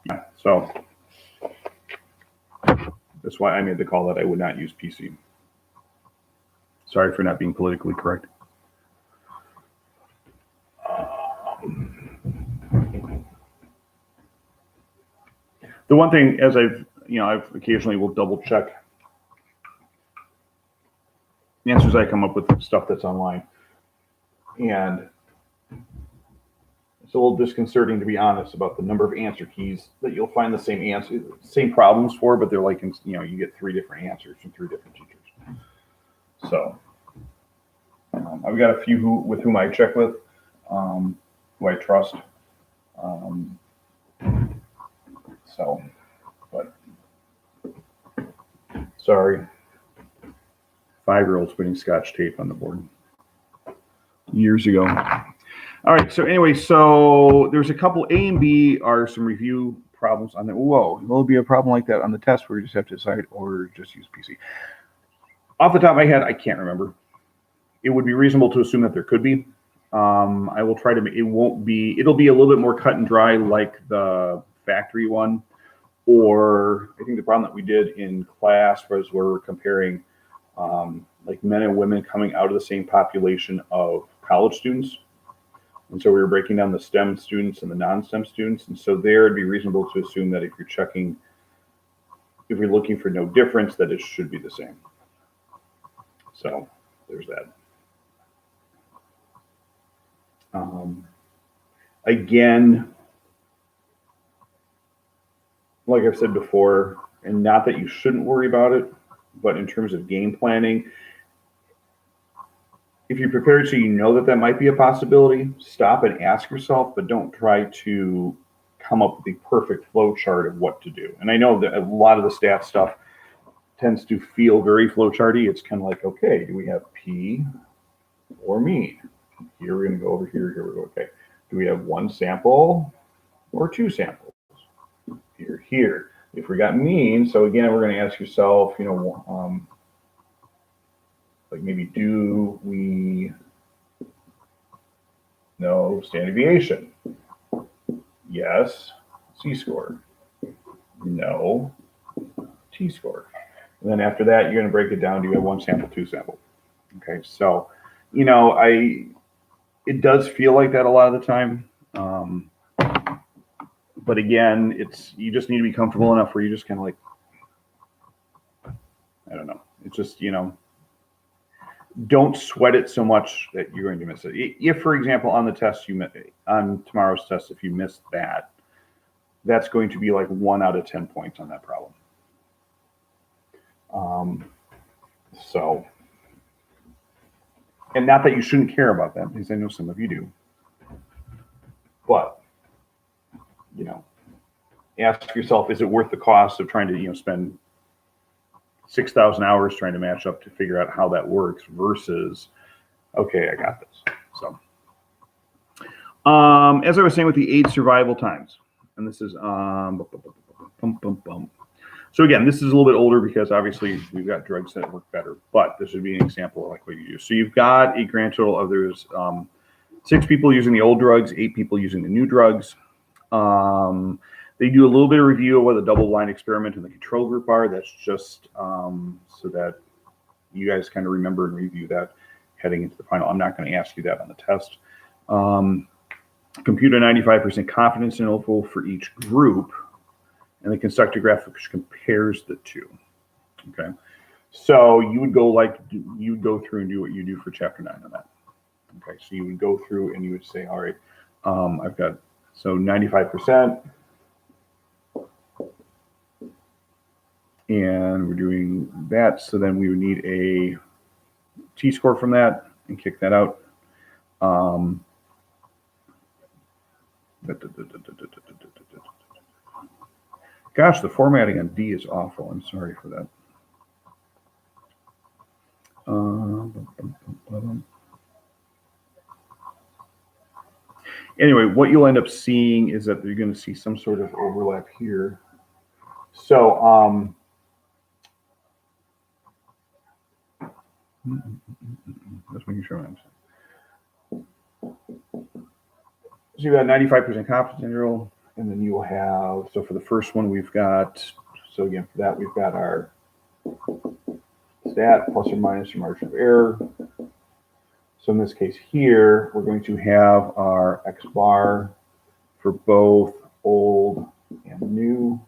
yeah, so that's why I made the call that I would not use PC. Sorry for not being politically correct. The one thing, as I've occasionally will double check the answers I come up with stuff that's online. And it's a little disconcerting, to be honest, about the number of answer keys that you'll find the same problems for, but they're like, you get 3 different answers from 3 different teachers. So I've got a few with whom I check with, who I trust. So, but sorry. 5-year-olds putting Scotch tape on the board years ago. All right. So anyway, so there's a couple. A and B are some review problems on there. Whoa, will be a problem like that on the test where you just have to decide or just use PC. Off the top of my head, I can't remember. It would be reasonable to assume that there could be. I will try to. It'll be a little bit more cut and dry like the factory one, or I think the problem that we did in class was where we're comparing like men and women coming out of the same population of college students. And so we were breaking down the STEM students and the non-STEM students. And so there it'd be reasonable to assume that if you're looking for no difference, that it should be the same. So there's that. Again, like I've said before, and not that you shouldn't worry about it, but in terms of game planning, if you're prepared so you know that might be a possibility, stop and ask yourself, but don't try to come up with the perfect flow chart of what to do. And I know that a lot of the stat stuff tends to feel very flow charty. It's kind of like, okay, do we have P or mean? Here we're going to go over here, here we go, okay. Do we have 1 sample or 2 samples? Here. If we got mean, so again, we're going to ask yourself, like maybe do we No standard deviation. Yes, C-score. No, T-score. And then after that, you're going to break it down. Do you have one sample, two sample? Okay, so, it does feel like that a lot of the time. But again, you just need to be comfortable enough where you just kind of like, I don't know. It's just, don't sweat it so much that you're going to miss it. If, for example, on the test on tomorrow's test, if you missed that, that's going to be like 1 out of 10 points on that problem. So, and not that you shouldn't care about that, because I know some of you do, but ask yourself, is it worth the cost of trying to spend 6,000 hours trying to match up to figure out how that works versus, okay, I got this. So, as I was saying with the 8 survival times, and this is So again, this is a little bit older because obviously we've got drugs that work better, but this would be an example of like what you use. So you've got a grand total of there's 6 people using the old drugs, 8 people using the new drugs. They do a little bit of review of what the double-blind experiment and the control group are. That's just so that you guys kind of remember and review that heading into the final. I'm not going to ask you that on the test. Compute a 95% confidence interval for each group, and the constructed graph which compares the two. Okay, so you would go through and do what you do for chapter 9 on that. Okay, so you would go through and you would say, all right, I've got 95%. And we're doing that, so then we would need a T-score from that and kick that out. Gosh, the formatting on D is awful. I'm sorry for that. Anyway, what you'll end up seeing is that you're going to see some sort of overlap here. So, just making sure I'm. So you got 95% confidence interval, and then you will have. So for the first one, we've got. So again, for that, we've got our stat plus or minus your margin of error. So in this case here, we're going to have our X bar for both old and new,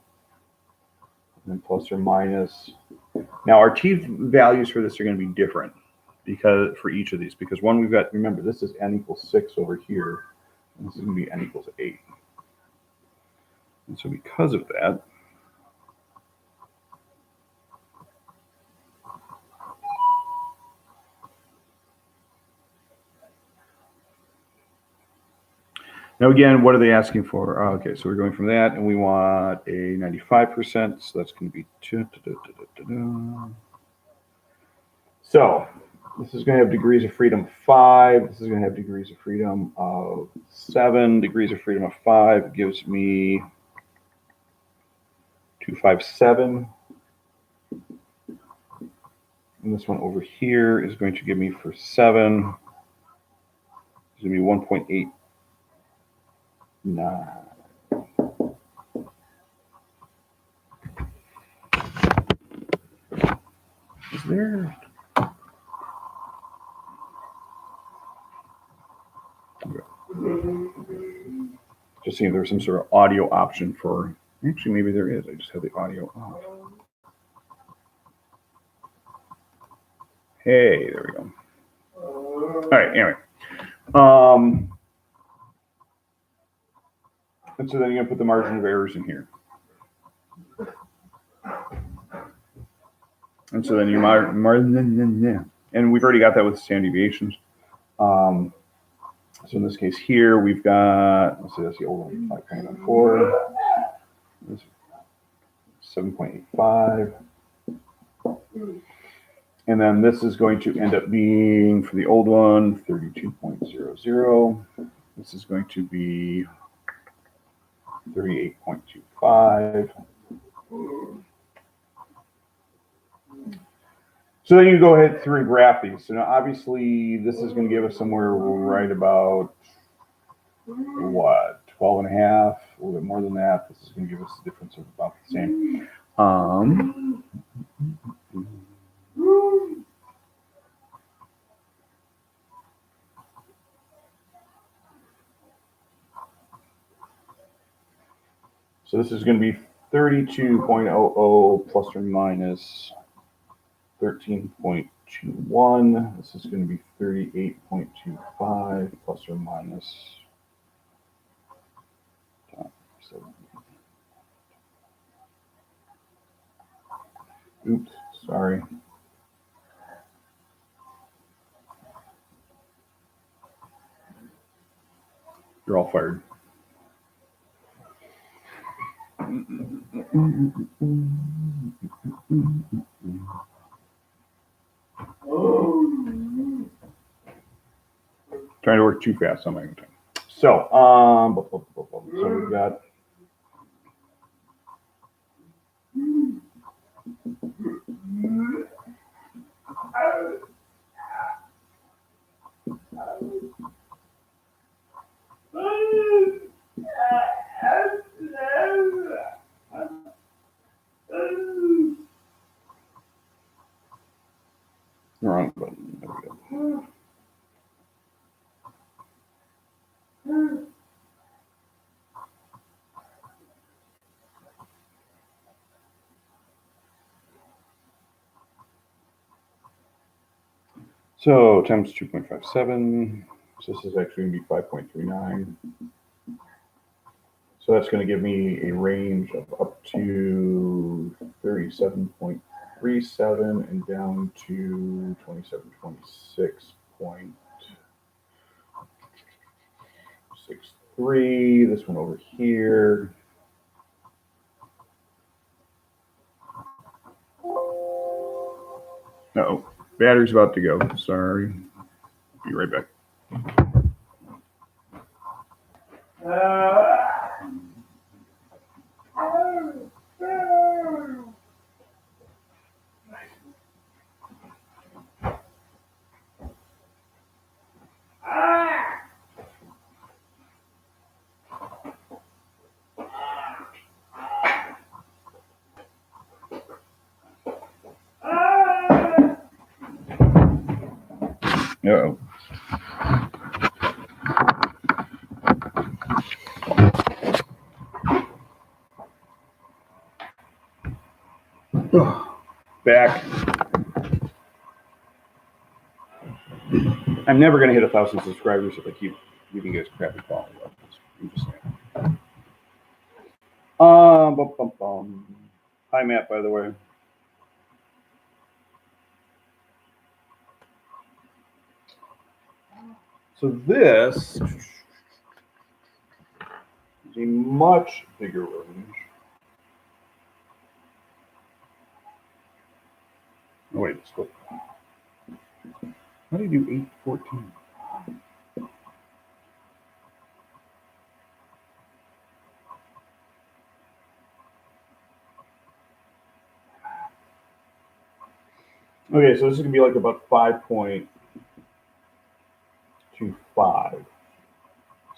and then plus or minus. Now our T values for this are going to be different because for each of these, because one we've got, remember, this is n equals 6 over here, and this is going to be n equals 8. And so because of that, now again, what are they asking for? Okay, so we're going from that, and we want a 95%, so that's going to be So this is going to have degrees of freedom 5. This is going to have degrees of freedom of 7. Degrees of freedom of 5 gives me 257. And this one over here is going to give me for 7. It's going to be 1.89. Is there? Just seeing if there's some sort of audio option for. Actually, maybe there is. I just have the audio off. Hey, there we go. All right. Anyway, and so then you're gonna put the margin of errors in here. And so then you and we've already got that with standard deviations. So in this case here, we've got, let's see, that's the old one, 5.14, 7.85. And then this is going to end up being, for the old one, 32.00. This is going to be 38.25. So then you go ahead through and graph these. So now obviously this is going to give us somewhere right about what, 12 and a half, a little bit more than that. This is going to give us a difference of about the same. So this is going to be 32.00 plus or minus 13.21. This is going to be 38.25 plus or minus 7. Oops, sorry. You're all fired. Trying to work too fast on my own time. So, so we've got wrong button. There we go. So times 2.57. So this is actually going to be 5.39. So that's going to give me a range of up to 37.37 and down to 27.63. This one over here. Uh-oh, battery's about to go. Sorry. Be right back. Uh-oh. Back. I'm never going to hit 1,000 subscribers if I keep giving you guys crappy quality levels. I'm just saying. Hi, Matt, by the way. So this is a much bigger range. Oh, wait, let's go. How do you do 814? Okay, so this is going to be like about 5.25.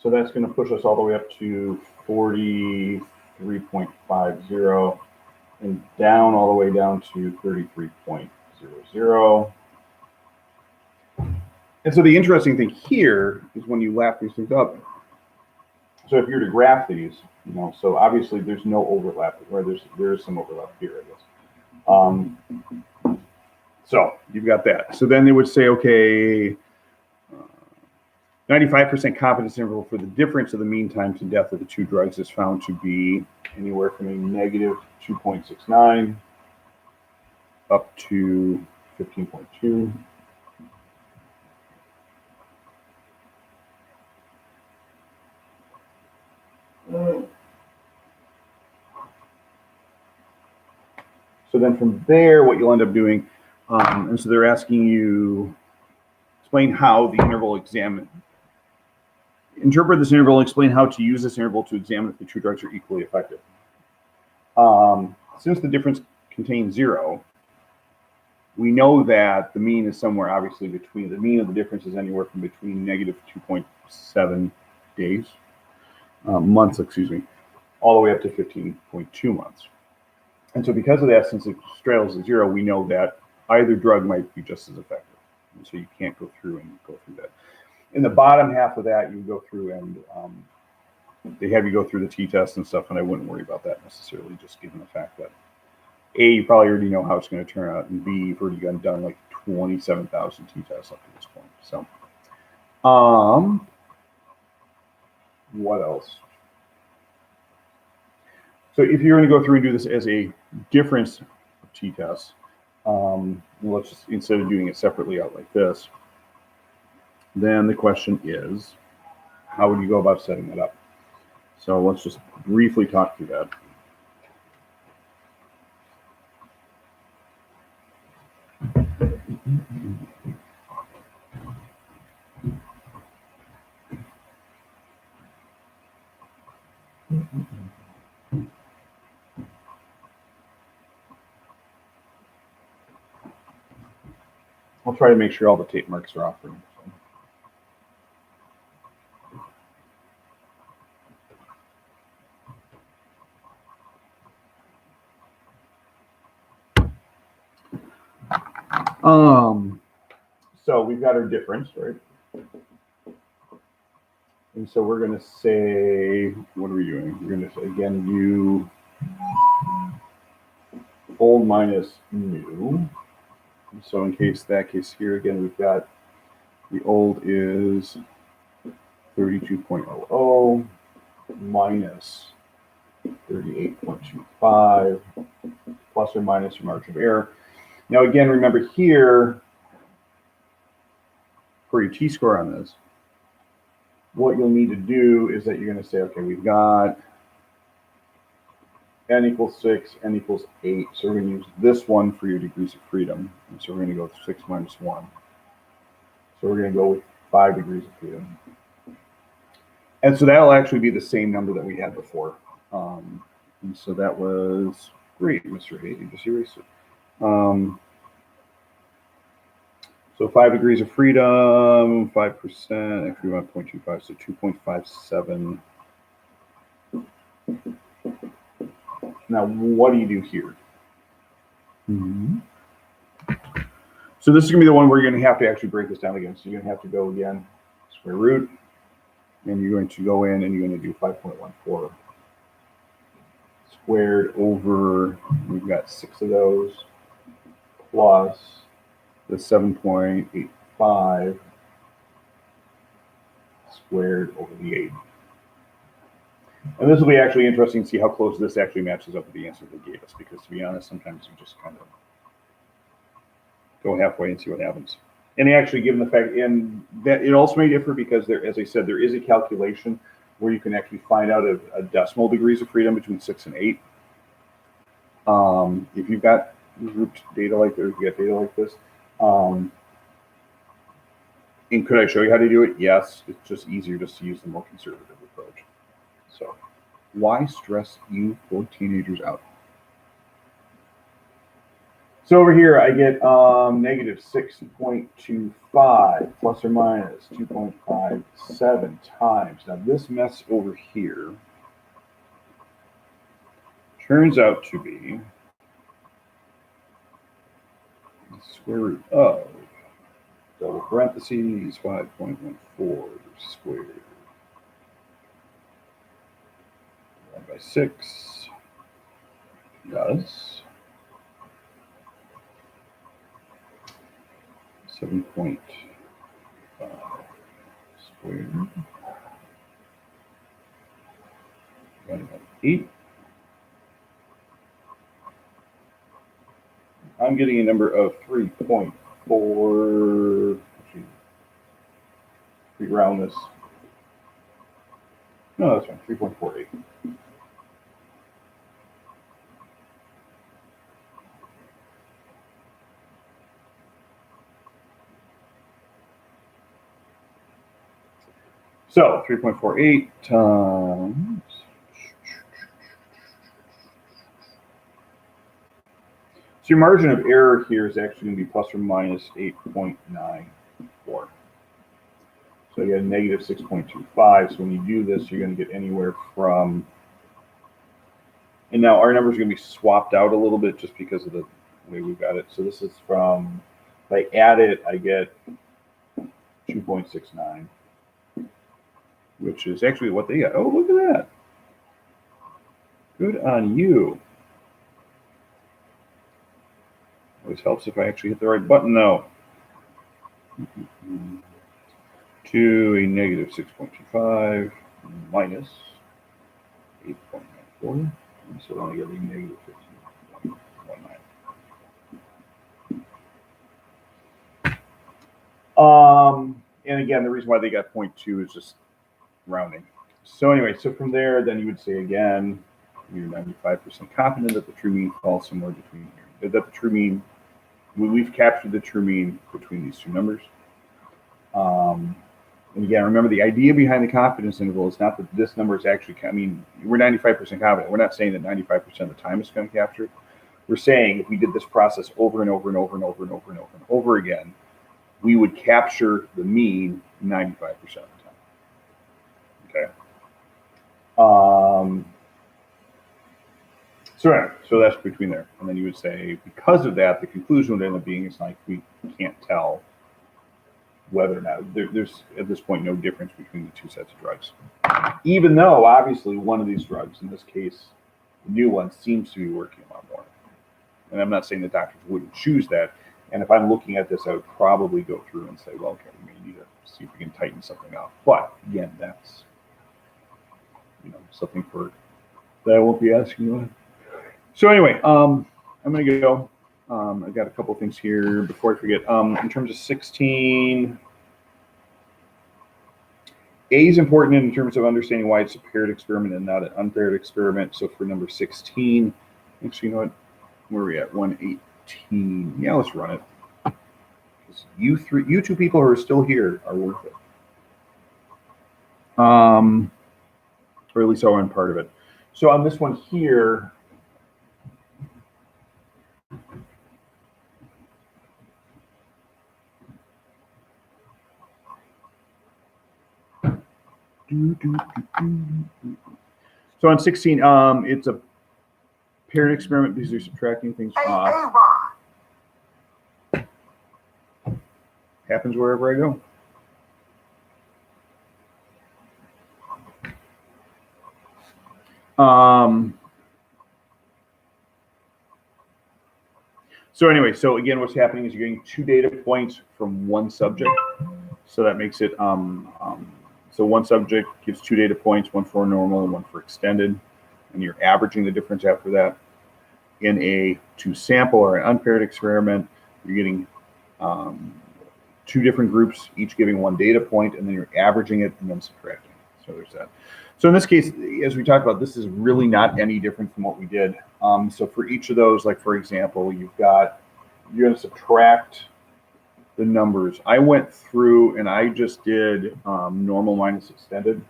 So that's going to push us all the way up to 43.50 and down all the way down to 33.00. And so the interesting thing here is when you lap these things up. So if you're to graph these, you know, so obviously there's no overlap, or there is some overlap here, I guess. So you've got that. So then they would say, okay, 95% confidence interval for the difference of the mean time to death of the two drugs is found to be anywhere from a negative 2.69 up to 15.2. So then from there, what you'll end up doing, and so they're asking you, explain how the interval interpret this interval and explain how to use this interval to examine if the two drugs are equally effective. Since the difference contains 0, we know that the mean is somewhere obviously between, the mean of the difference is anywhere from between negative 2.7 days months, excuse me, all the way up to 15.2 months. And so because of that, since it straddles the 0, we know that either drug might be just as effective. And so you can't go through that. In the bottom half of that, you go through and they have you go through the t-test and stuff, and I wouldn't worry about that necessarily, just given the fact that A, you probably already know how it's going to turn out, and B, you've already done like 27,000 t-tests up to this point. So, what else? So if you're going to go through and do this as a difference of t-tests, let's just, instead of doing it separately out like this, then the question is, how would you go about setting it up? So let's just briefly talk through that. I'll try to make sure all the tape marks are off for you. So we've got our difference, right? And so we're going to say, what are we doing? We're going to say, again, u old minus new. And so in that case here, again, we've got the old is 32.00 minus 38.25 plus or minus your margin of error. Now, again, remember here, for your t-score on this, what you'll need to do is that you're going to say, okay, we've got n equals 6, n equals 8. So we're going to use this one for your degrees of freedom. And so we're going to go 6 minus 1. So we're going to go with 5 degrees of freedom. And so that'll actually be the same number that we had before. And so that was great, Mr. Hayden. Just erase it. So 5 degrees of freedom, 5%, actually we want 0.25, so 2.57. Now, what do you do here? So this is going to be the one where you're going to have to actually break this down again. So you're going to have to go again, square root, and you're going to go in and you're going to do 5.14 squared over, we've got 6 of those, plus the 7.85 squared over the 8. And this will be actually interesting to see how close this actually matches up with the answer they gave us, because to be honest, sometimes you just kind of go halfway and see what happens. And actually, given the fact, and that it also may differ because there, as I said, there is a calculation where you can actually find out a decimal degrees of freedom between 6 and 8. If you've got grouped data like this, you get data like this. And could I show you how to do it? Yes, it's just easier just to use the more conservative approach. So why stress you poor teenagers out? So over here, I get negative 6.25 plus or minus 2.57 times. Now this mess over here turns out to be the square root of double parentheses 5.14 squared divided by 6 thus 7.5 squared divided by 8. I'm getting a number of 3.4. We round this. No, that's fine. 3.48. So 3.48 times. So your margin of error here is actually going to be plus or minus 8.94. So you got a negative 6.25. So when you do this, you're going to get anywhere from, and now our numbers are going to be swapped out a little bit just because of the way we've got it. So this is from, if I add it, I get 2.69, which is actually what they got. Oh, look at that. Good on you. Always helps if I actually hit the right button, though. To a negative 6.25 minus 8.94. So only get a negative 15.19. And again, the reason why they got 0.2 is just rounding. So anyway, so from there, then you would say again, you're 95% confident that the true mean falls somewhere between here. That the true mean, we've captured the true mean between these two numbers. And again, remember the idea behind the confidence interval is not that this number is actually, I mean, we're 95% confident. We're not saying that 95% of the time it's going to capture it. We're saying if we did this process over and over and over and over and over and over and over again, we would capture the mean 95% of the time. Okay. So that's between there. And then you would say, because of that, the conclusion would end up being, it's like we can't tell whether or not there's at this point no difference between the two sets of drugs. Even though obviously one of these drugs, in this case, the new one, seems to be working a lot more. And I'm not saying the doctors wouldn't choose that. And if I'm looking at this, I would probably go through and say, well, okay, we may need to see if we can tighten something up. But again, that's something for that I won't be asking you on. So anyway, I'm going to go. I've got a couple things here before I forget. In terms of 16, A is important in terms of understanding why it's a paired experiment and not an unpaired experiment. So for number 16, actually, you know what? Where are we at? 118. Yeah, let's run it. You two people who are still here are worth it. Or at least I'll run part of it. So on this one here, so on 16, it's a paired experiment because you're subtracting things off. Happens wherever I go. So anyway, so again, what's happening is you're getting 2 data points from one subject. So that makes it, so one subject gives 2 data points, one for normal and one for extended, and you're averaging the difference after that. In a 2 sample or an unpaired experiment, you're getting 2 different groups, each giving 1 data point, and then you're averaging it and then subtracting. So there's that. So in this case, as we talked about, this is really not any different from what we did. So for each of those, like for example, you're going to subtract the numbers. I went through and I just did normal minus extended.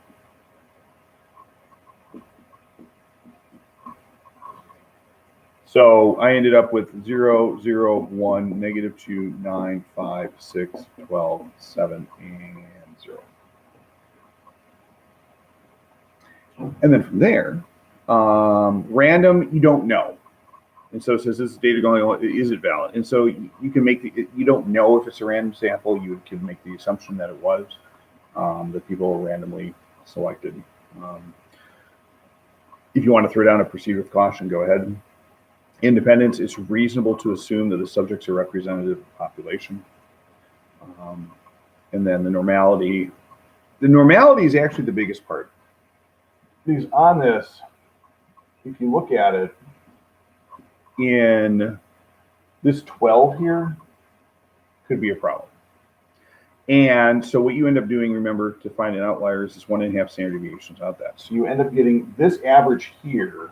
So I ended up with 0, 0, 1, negative 2, 9, 5, 6, 12, 7, and 0. And then from there, random, you don't know. And so it says, this data going, is it valid? And so you can make you don't know if it's a random sample, you can make the assumption that it was, that people were randomly selected. If you want to throw down a proceed with caution, go ahead. Independence, it's reasonable to assume that the subjects are representative of the population. And then the normality is actually the biggest part. Because on this, if you look at it, in this 12 here could be a problem. And so what you end up doing, remember, to find an outlier is this 1.5 standard deviations out that. So you end up getting this average here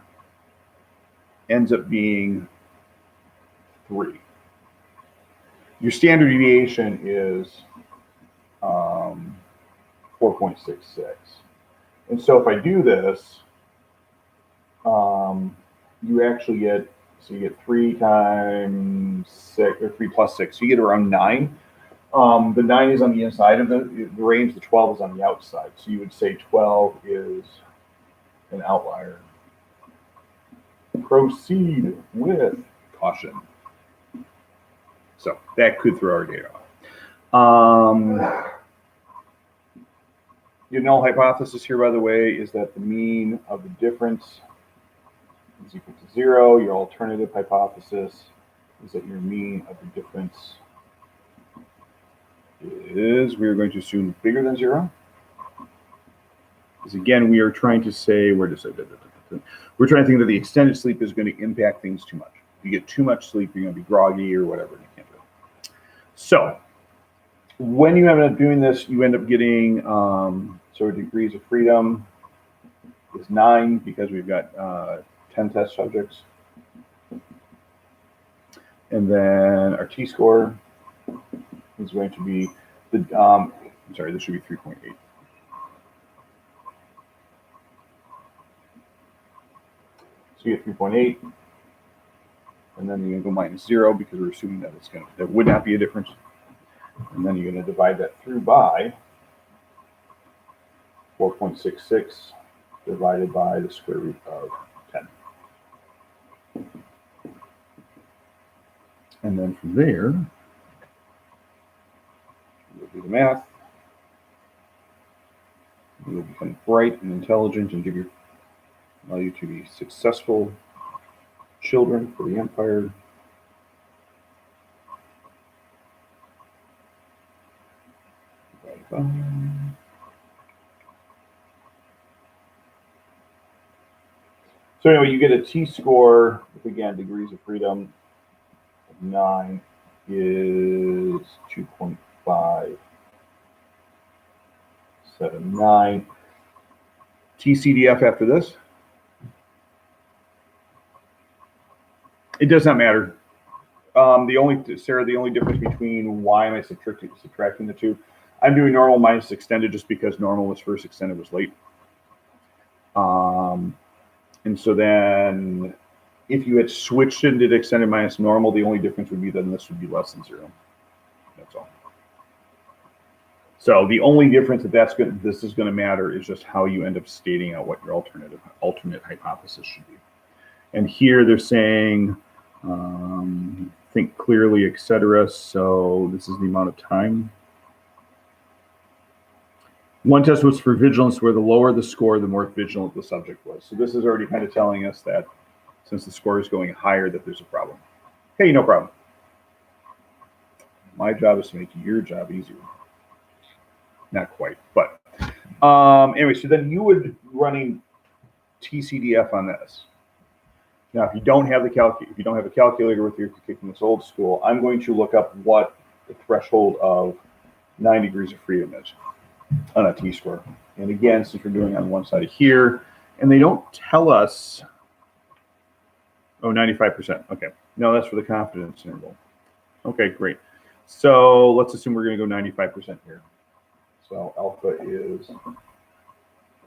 ends up being 3. Your standard deviation is 4.66. And so if I do this, you actually get, so you get 3 times 6, or 3 plus 6, so you get around 9. The 9 is on the inside of the range, the 12 is on the outside. So you would say 12 is an outlier. Proceed with caution. So that could throw our data off. Your null hypothesis here, by the way, is that the mean of the difference is equal to 0. Your alternative hypothesis is that your mean of the difference is, we are going to assume, bigger than 0. Because again, we are trying to say, we're trying to think that the extended sleep is going to impact things too much. If you get too much sleep, you're going to be groggy or whatever, and you can't do it. So when you end up doing this, you end up getting, so degrees of freedom is 9 because we've got 10 test subjects. And then our t-score is going to be, I'm sorry, this should be 3.8. So you get 3.8, and then you're going to go minus 0 because we're assuming that there would not be a difference. And then you're going to divide that through by 4.66 divided by the square root of 10. And then from there, you'll do the math. You'll become bright and intelligent and allow you to be successful children for the empire. So anyway, you get a t-score with, again, degrees of freedom of 9 is 2.579. TCDF after this. It does not matter. The only difference between why am I subtracting the two? I'm doing normal minus extended just because normal was first, extended was late. And so then if you had switched into the extended minus normal, the only difference would be then this would be less than 0. That's all. So the only difference this is going to matter is just how you end up stating out what your alternate hypothesis should be. And here they're saying, think clearly, etc. So this is the amount of time. One test was for vigilance, where the lower the score, the more vigilant the subject was. So this is already kind of telling us that since the score is going higher, that there's a problem. Hey, no problem. My job is to make your job easier. Not quite, but anyway, so then you would running TCDF on this. Now, if you don't have a calculator with you, if you're kicking this old school, I'm going to look up what the threshold of 9 degrees of freedom is on a t-score. And again, since we're doing it on one side of here, and they don't tell us, 95%. Okay, no, that's for the confidence interval. Okay, great. So let's assume we're going to go 95% here. So alpha is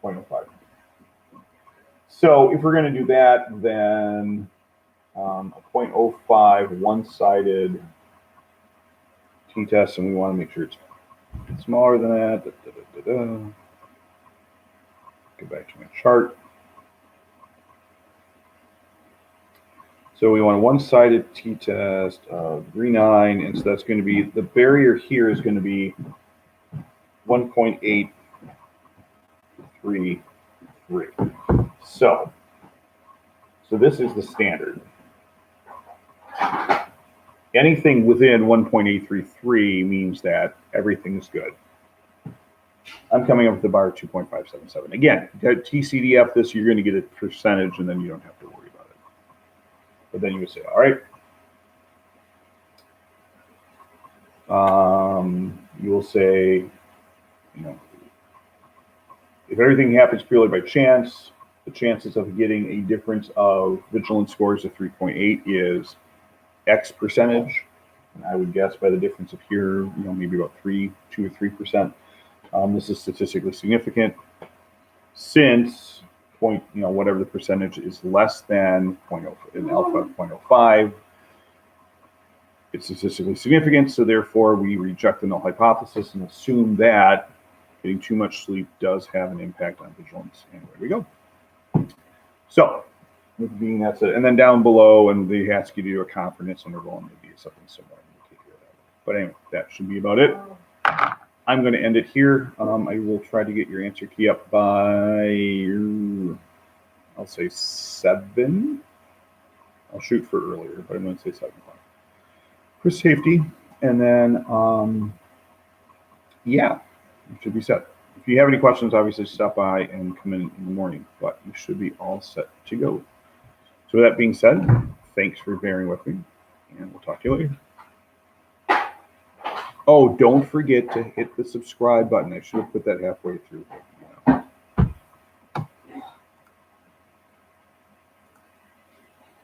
0.05. So if we're going to do that, then a 0.05 one-sided t-test, and we want to make sure it's smaller than that. Go back to my chart. So we want a one-sided t-test of degree 9, and so that's going to be, the barrier here is going to be 1.833. So this is the standard. Anything within 1.833 means that everything's good. I'm coming up with the bar 2.577. Again, TCDF this, you're going to get a percentage, and then you don't have to worry about it. But then you would say, all right, you will say, if everything happens purely by chance, the chances of getting a difference of vigilance scores of 3.8 is X percentage. And I would guess by the difference of here, maybe about 2 or 3%. This is statistically significant since whatever the percentage is less than 0.0 in alpha 0.05. it's statistically significant, so therefore we reject the null hypothesis and assume that getting too much sleep does have an impact on vigilance. And there we go. So, with being that's it. And then down below, and they ask you to do a confidence interval, and maybe something similar. But anyway, that should be about it. I'm going to end it here. I will try to get your answer key up by, I'll say 7. I'll shoot for earlier, but I'm going to say 7 o'clock for safety. And then, yeah, you should be set. If you have any questions, obviously stop by and come in the morning, but you should be all set to go. So with that being said, thanks for bearing with me, and we'll talk to you later. Oh, don't forget to hit the subscribe button. I should have put that halfway through.